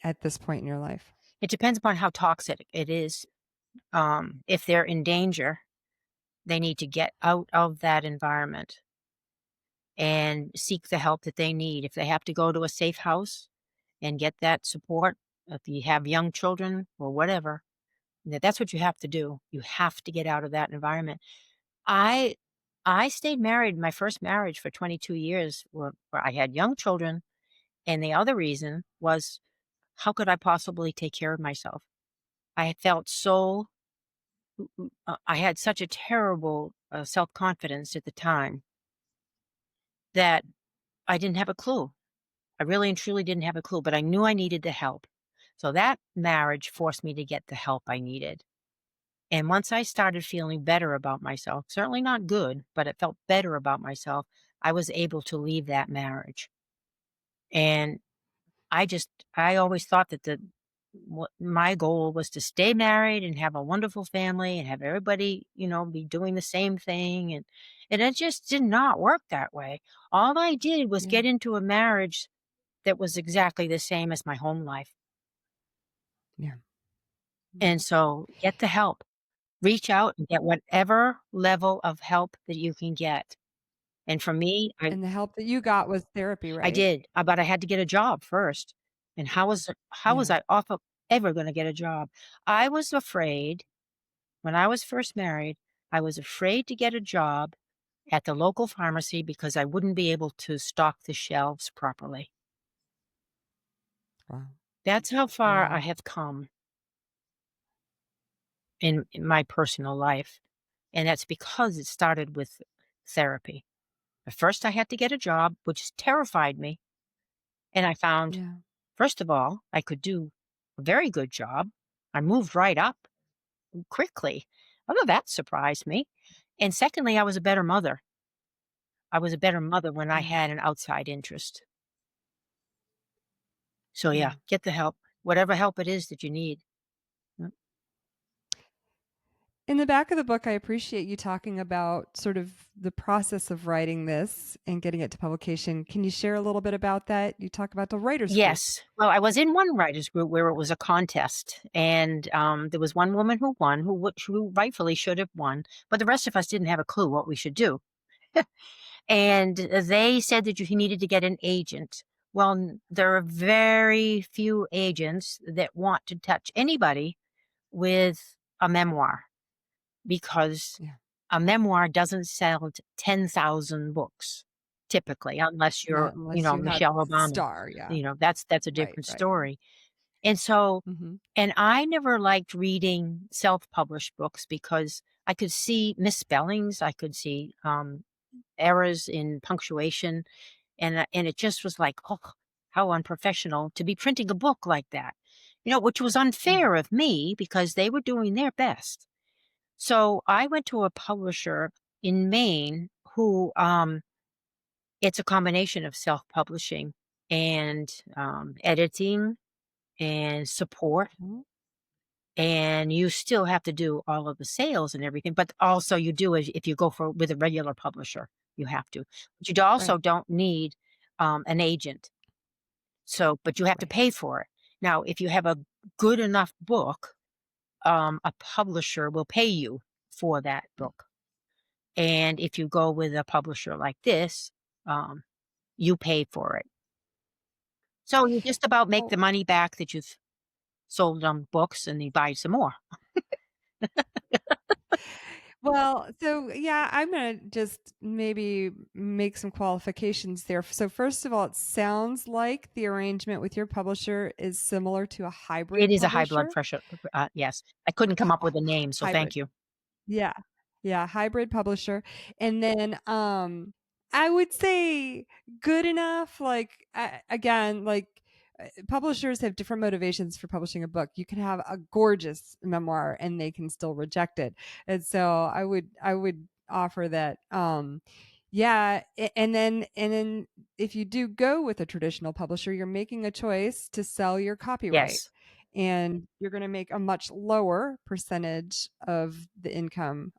Speaker 1: at this point in your life?
Speaker 2: It depends upon how toxic it is. If they're in danger, they need to get out of that environment and seek the help that they need. If they have to go to a safe house and get that support. If you have young children or whatever, that's what you have to do. You have to get out of that environment. I I stayed married, my first marriage, for 22 years where I had young children, and the other reason was, how could I possibly take care of myself? I had felt so I had such a terrible, self-confidence at the time that I didn't have a clue. I really and truly didn't have a clue, but I knew I needed the help. So that marriage forced me to get the help I needed. And once I started feeling better about myself, certainly not good, but it felt better about myself, I was able to leave that marriage. And I always thought that what my goal was to stay married and have a wonderful family and have everybody, be doing the same thing. And it just did not work that way. All I did was
Speaker 1: Yeah.
Speaker 2: get into a marriage that was exactly the same as my home life.
Speaker 1: Yeah.
Speaker 2: And
Speaker 1: Mhm.
Speaker 2: so get the help. Reach out and get whatever level of help that you can get. And for me,
Speaker 1: And the help that you got was therapy,
Speaker 2: I
Speaker 1: right?
Speaker 2: did, but I had to get a job first. And how was
Speaker 1: Yeah.
Speaker 2: I off of ever gonna get a job? I was afraid when I was first married, I was afraid to get a job at the local pharmacy because I wouldn't be able to stock the shelves properly.
Speaker 1: Wow.
Speaker 2: That's how far I
Speaker 1: Wow.
Speaker 2: have come in my personal life, and that's because it started with therapy. At first, I had to get a job, which terrified me, and I found,
Speaker 1: Yeah.
Speaker 2: first of all, I could do a very good job. I moved right up quickly. Although that surprised me. And secondly, I was a better mother. I was a better mother when I
Speaker 1: Yeah.
Speaker 2: had an outside interest. So, yeah,
Speaker 1: Yeah.
Speaker 2: get the help, whatever help it is that you need. Mm.
Speaker 1: In the back of the book, I appreciate you talking about sort of the process of writing this and getting it to publication. Can you share a little bit about that? You talk about the writers group.
Speaker 2: Yes. Well, I was in one writers group where it was a contest, and there was one woman who won, who rightfully should have won, but the rest of us didn't have a clue what we should do. And they said that you needed to get an agent. Well, there are very few agents that want to touch anybody with a memoir because
Speaker 1: Yeah.
Speaker 2: a memoir doesn't sell 10,000 books typically, unless
Speaker 1: Not
Speaker 2: you're,
Speaker 1: unless you had
Speaker 2: Michelle Obama.
Speaker 1: star. Yeah.
Speaker 2: That's a
Speaker 1: Right.
Speaker 2: different
Speaker 1: Right.
Speaker 2: story. And so,
Speaker 1: Hmm.
Speaker 2: and I never liked reading self-published books because I could see misspellings, I could see errors in punctuation, and it just was like, oh, how unprofessional to be printing a book like that, which was
Speaker 1: Yeah.
Speaker 2: unfair of me because they were doing their best. So I went to a publisher in Maine who, it's a combination of self-publishing and editing and support.
Speaker 1: Mhm.
Speaker 2: And you still have to do all of the sales and everything, but also you do as if you go with a regular publisher, you have to. But you also
Speaker 1: Right.
Speaker 2: don't need an agent. So, but you have to
Speaker 1: Right.
Speaker 2: pay for it. Now, if you have a good enough book, a publisher will pay you for that
Speaker 1: Mm.
Speaker 2: book. And if you go with a publisher like this, um, you pay for it. So you just about make
Speaker 1: Oh,
Speaker 2: the money back that you've sold on books and you buy some more.
Speaker 1: well, so yeah, I'm gonna just maybe make some qualifications there. So first of all, it sounds like the arrangement with your publisher is similar to a
Speaker 2: It
Speaker 1: hybrid
Speaker 2: is a high blood
Speaker 1: publisher.
Speaker 2: pressure, yes. I couldn't come up with a name, so
Speaker 1: Hybrid.
Speaker 2: thank you.
Speaker 1: Yeah. Yeah, hybrid publisher. And then, I would say good enough, like, again, like, publishers have different motivations for publishing a book. You can have a gorgeous memoir and they can still reject it. And so I would offer that, yeah, and then if you do go with a traditional publisher, you're making a choice to sell your copyright
Speaker 2: Yes,
Speaker 1: and you're going to make a much lower percentage of the income.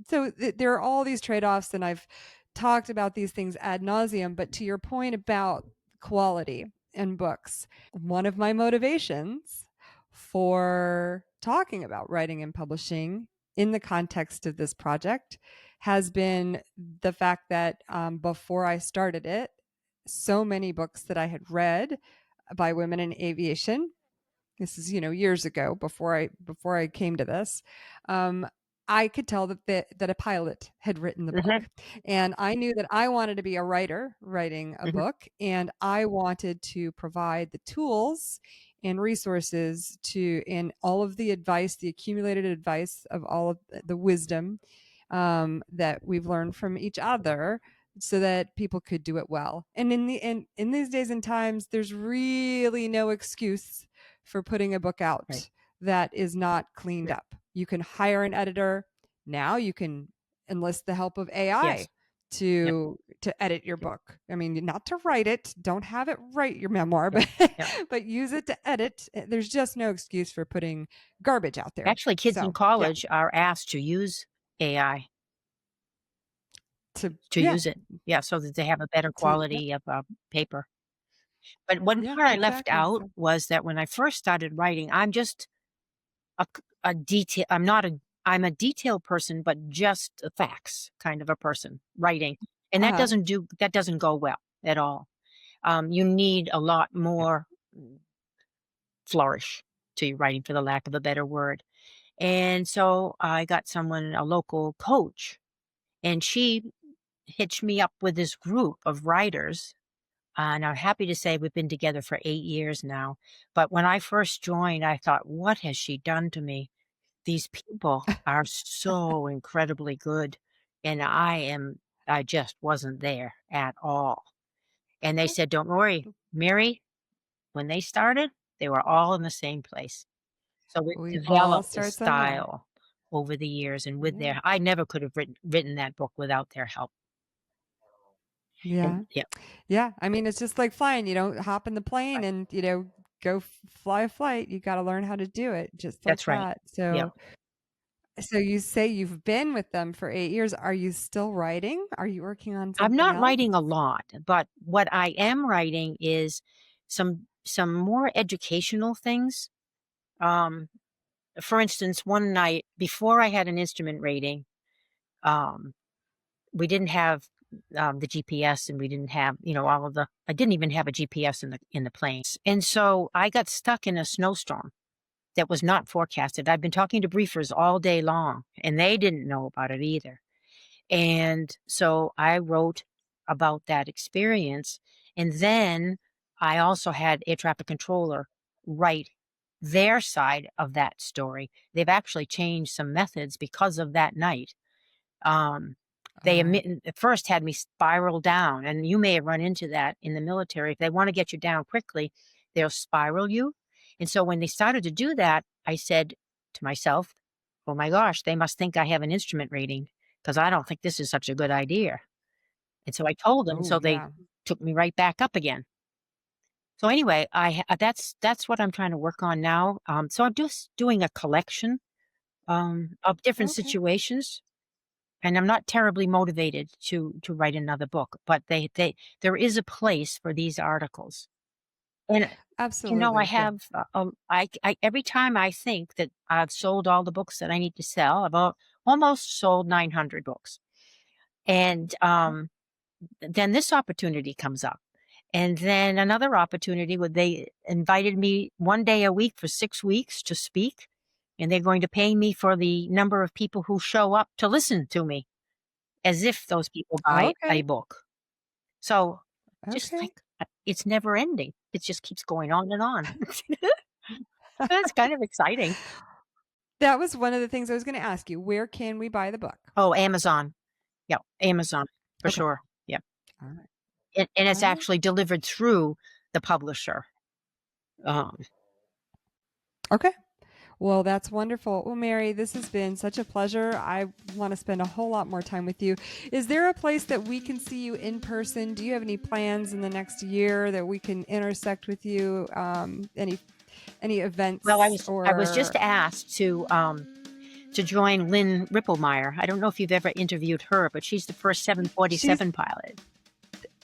Speaker 1: So there are all these trade offs, and I've talked about these things ad nauseum. But to your point about quality in books, one of my motivations for talking about writing and publishing in the context of this project has been the fact that before I started it, so many books that I had read by women in aviation. This is, years ago before I came to this. Um, I could tell that a pilot had written the
Speaker 2: Mhm,
Speaker 1: book, and I knew that I wanted to be a writer writing a
Speaker 2: mhm,
Speaker 1: book, and I wanted to provide the tools and resources to and all of the advice, the accumulated advice of all of the wisdom that we've learned from each other, so that people could do it well. And in these days and times, there's really no excuse for putting a book
Speaker 2: right.
Speaker 1: out that is not cleaned
Speaker 2: Yeah.
Speaker 1: up. You can hire an editor. Now you can enlist the help of AI
Speaker 2: Yes. Yep.
Speaker 1: to edit your
Speaker 2: Yep.
Speaker 1: book. I mean, not to write it. Don't have it write your memoir,
Speaker 2: Yep.
Speaker 1: but
Speaker 2: Yep.
Speaker 1: but use it to edit. There's just no excuse for putting garbage out there.
Speaker 2: Actually, kids in
Speaker 1: So, yeah,
Speaker 2: college are asked to use AI,
Speaker 1: to
Speaker 2: to
Speaker 1: yeah,
Speaker 2: use it. Yeah, so that they have a better
Speaker 1: to yeah,
Speaker 2: quality of, paper. But one
Speaker 1: yeah,
Speaker 2: part I left
Speaker 1: exactly.
Speaker 2: out
Speaker 1: So,
Speaker 2: was that when I first started writing, I'm just a detail I'm not a I'm a detail person, but just facts kind of a person, writing. And
Speaker 1: uh-huh.
Speaker 2: that doesn't go well at all. You need a lot
Speaker 1: Yeah.
Speaker 2: more flourish to your writing, for the lack of a better word. And so I got someone, a local coach, and she hitched me up with this group of writers. And I'm happy to say we've been together for 8 years now. But when I first joined, I thought, what has she done to me? These people are so incredibly good. And I just wasn't there at all. And they said, don't worry, Mary, when they started, they were all in the same place. So we've
Speaker 1: We all
Speaker 2: developed a
Speaker 1: start somewhere.
Speaker 2: style over the years, and with
Speaker 1: Yeah.
Speaker 2: their I never could have written that book without their help.
Speaker 1: Yeah.
Speaker 2: And yeah,
Speaker 1: Yeah, I mean, it's just like flying. You don't hop in the plane
Speaker 2: right.
Speaker 1: and, go fly a flight. You got to learn how to do it just like
Speaker 2: That's right.
Speaker 1: that.
Speaker 2: Yeah.
Speaker 1: So you say you've been with them for 8 years. Are you still writing? Are you working on
Speaker 2: I'm
Speaker 1: something
Speaker 2: not
Speaker 1: else?
Speaker 2: writing a lot, but what I am writing is some more educational things. Um, for instance, one night before I had an instrument rating, um, we didn't have the GPS, and we didn't have, all of the I didn't even have a GPS in the plane. And so I got stuck in a snowstorm that was not forecasted. I've been talking to briefers all day long, and they didn't know about it either. And so I wrote about that experience. And then I also had air traffic controller write their side of that story. They've actually changed some methods because of that night. Um, they
Speaker 1: Oh,
Speaker 2: at first had me spiral down, and you may have run into that in the military. If they want to get you down quickly, they'll spiral you. And so when they started to do that, I said to myself, oh my gosh, they must think I have an instrument rating, because I don't think this is such a good idea. And so I told them,
Speaker 1: oh,
Speaker 2: so they
Speaker 1: yeah.
Speaker 2: took me right back up again. So anyway, that's what I'm trying to work on now. So I'm just doing a collection of different
Speaker 1: Okay.
Speaker 2: situations, and I'm not terribly motivated to write another book, but there is a place for these articles. And I
Speaker 1: Absolutely. Yeah.
Speaker 2: have I every time I think that I've sold all the books that I need to sell, almost sold 900 books. And then this opportunity comes up. And then another opportunity where they invited me 1 day a week for 6 weeks to speak, and they're going to pay me for the number of people who show up to listen to me, as if those people buy a
Speaker 1: Okay.
Speaker 2: book. So, just
Speaker 1: Okay.
Speaker 2: like, it's never ending. It just keeps going on and on. It's kind of exciting.
Speaker 1: That was one of the things I was going to ask you. Where can we buy the book?
Speaker 2: Oh, Amazon. Yeah, Amazon for
Speaker 1: Okay.
Speaker 2: sure. Yeah.
Speaker 1: All right.
Speaker 2: And
Speaker 1: All
Speaker 2: it's
Speaker 1: right.
Speaker 2: actually delivered through the publisher. Um,
Speaker 1: Okay. Well, that's wonderful. Well, Mary, this has been such a pleasure. I want to spend a whole lot more time with you. Is there a place that we can see you in person? Do you have any plans in the next year that we can intersect with you? Any
Speaker 2: well,
Speaker 1: events
Speaker 2: I was
Speaker 1: or?
Speaker 2: just asked to join Lynn Ripplemeyer. I don't know if you've ever interviewed her, but she's the first
Speaker 1: She's
Speaker 2: 747 pilot.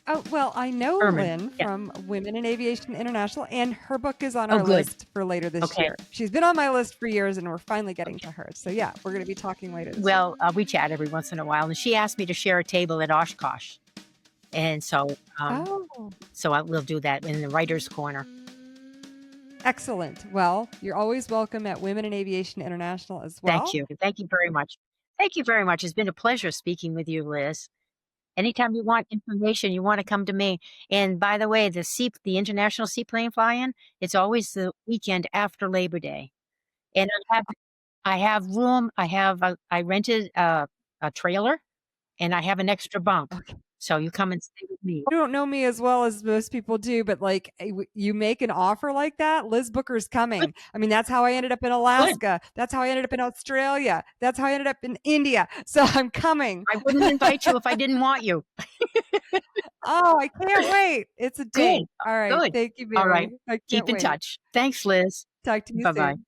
Speaker 1: Oh, well, I know
Speaker 2: Herman.
Speaker 1: Lynn
Speaker 2: Yeah.
Speaker 1: from Women in Aviation International, and her book is on
Speaker 2: Oh,
Speaker 1: our
Speaker 2: good.
Speaker 1: list for later this
Speaker 2: Okay.
Speaker 1: year. She's been on my list for years, and we're finally getting
Speaker 2: Okay.
Speaker 1: to her. So, yeah, we're going to be talking later this year.
Speaker 2: Well, we chat every once in a while, and she asked me to share a table at Oshkosh. And so,
Speaker 1: Oh,
Speaker 2: we'll do that in the writer's corner.
Speaker 1: Excellent. Well, you're always welcome at Women in Aviation International as
Speaker 2: Thank
Speaker 1: well.
Speaker 2: you. Thank you very much. Thank you very much. It's been a pleasure speaking with you, Liz. Anytime you want information, you wanna come to me. And by the way, the international seaplane fly-in, it's always the weekend after Labor Day. And I have room, I rented a trailer, and I have an extra bunk.
Speaker 1: Okay.
Speaker 2: So you come and stay with me.
Speaker 1: You don't know me as well as most people do, but like you make an offer like that, Liz Booker's
Speaker 2: Good,
Speaker 1: coming. I mean, that's how I ended up in
Speaker 2: good.
Speaker 1: Alaska. That's how I ended up in Australia. That's how I ended up in India. So I'm coming.
Speaker 2: I wouldn't invite you if I didn't want you.
Speaker 1: Oh, I can't wait. It's a
Speaker 2: Good,
Speaker 1: date. All right.
Speaker 2: good.
Speaker 1: Thank you,
Speaker 2: All right.
Speaker 1: Mary. I can't
Speaker 2: Keep in
Speaker 1: wait.
Speaker 2: touch. Thanks, Liz.
Speaker 1: Talk to you
Speaker 2: Bye-bye.
Speaker 1: soon.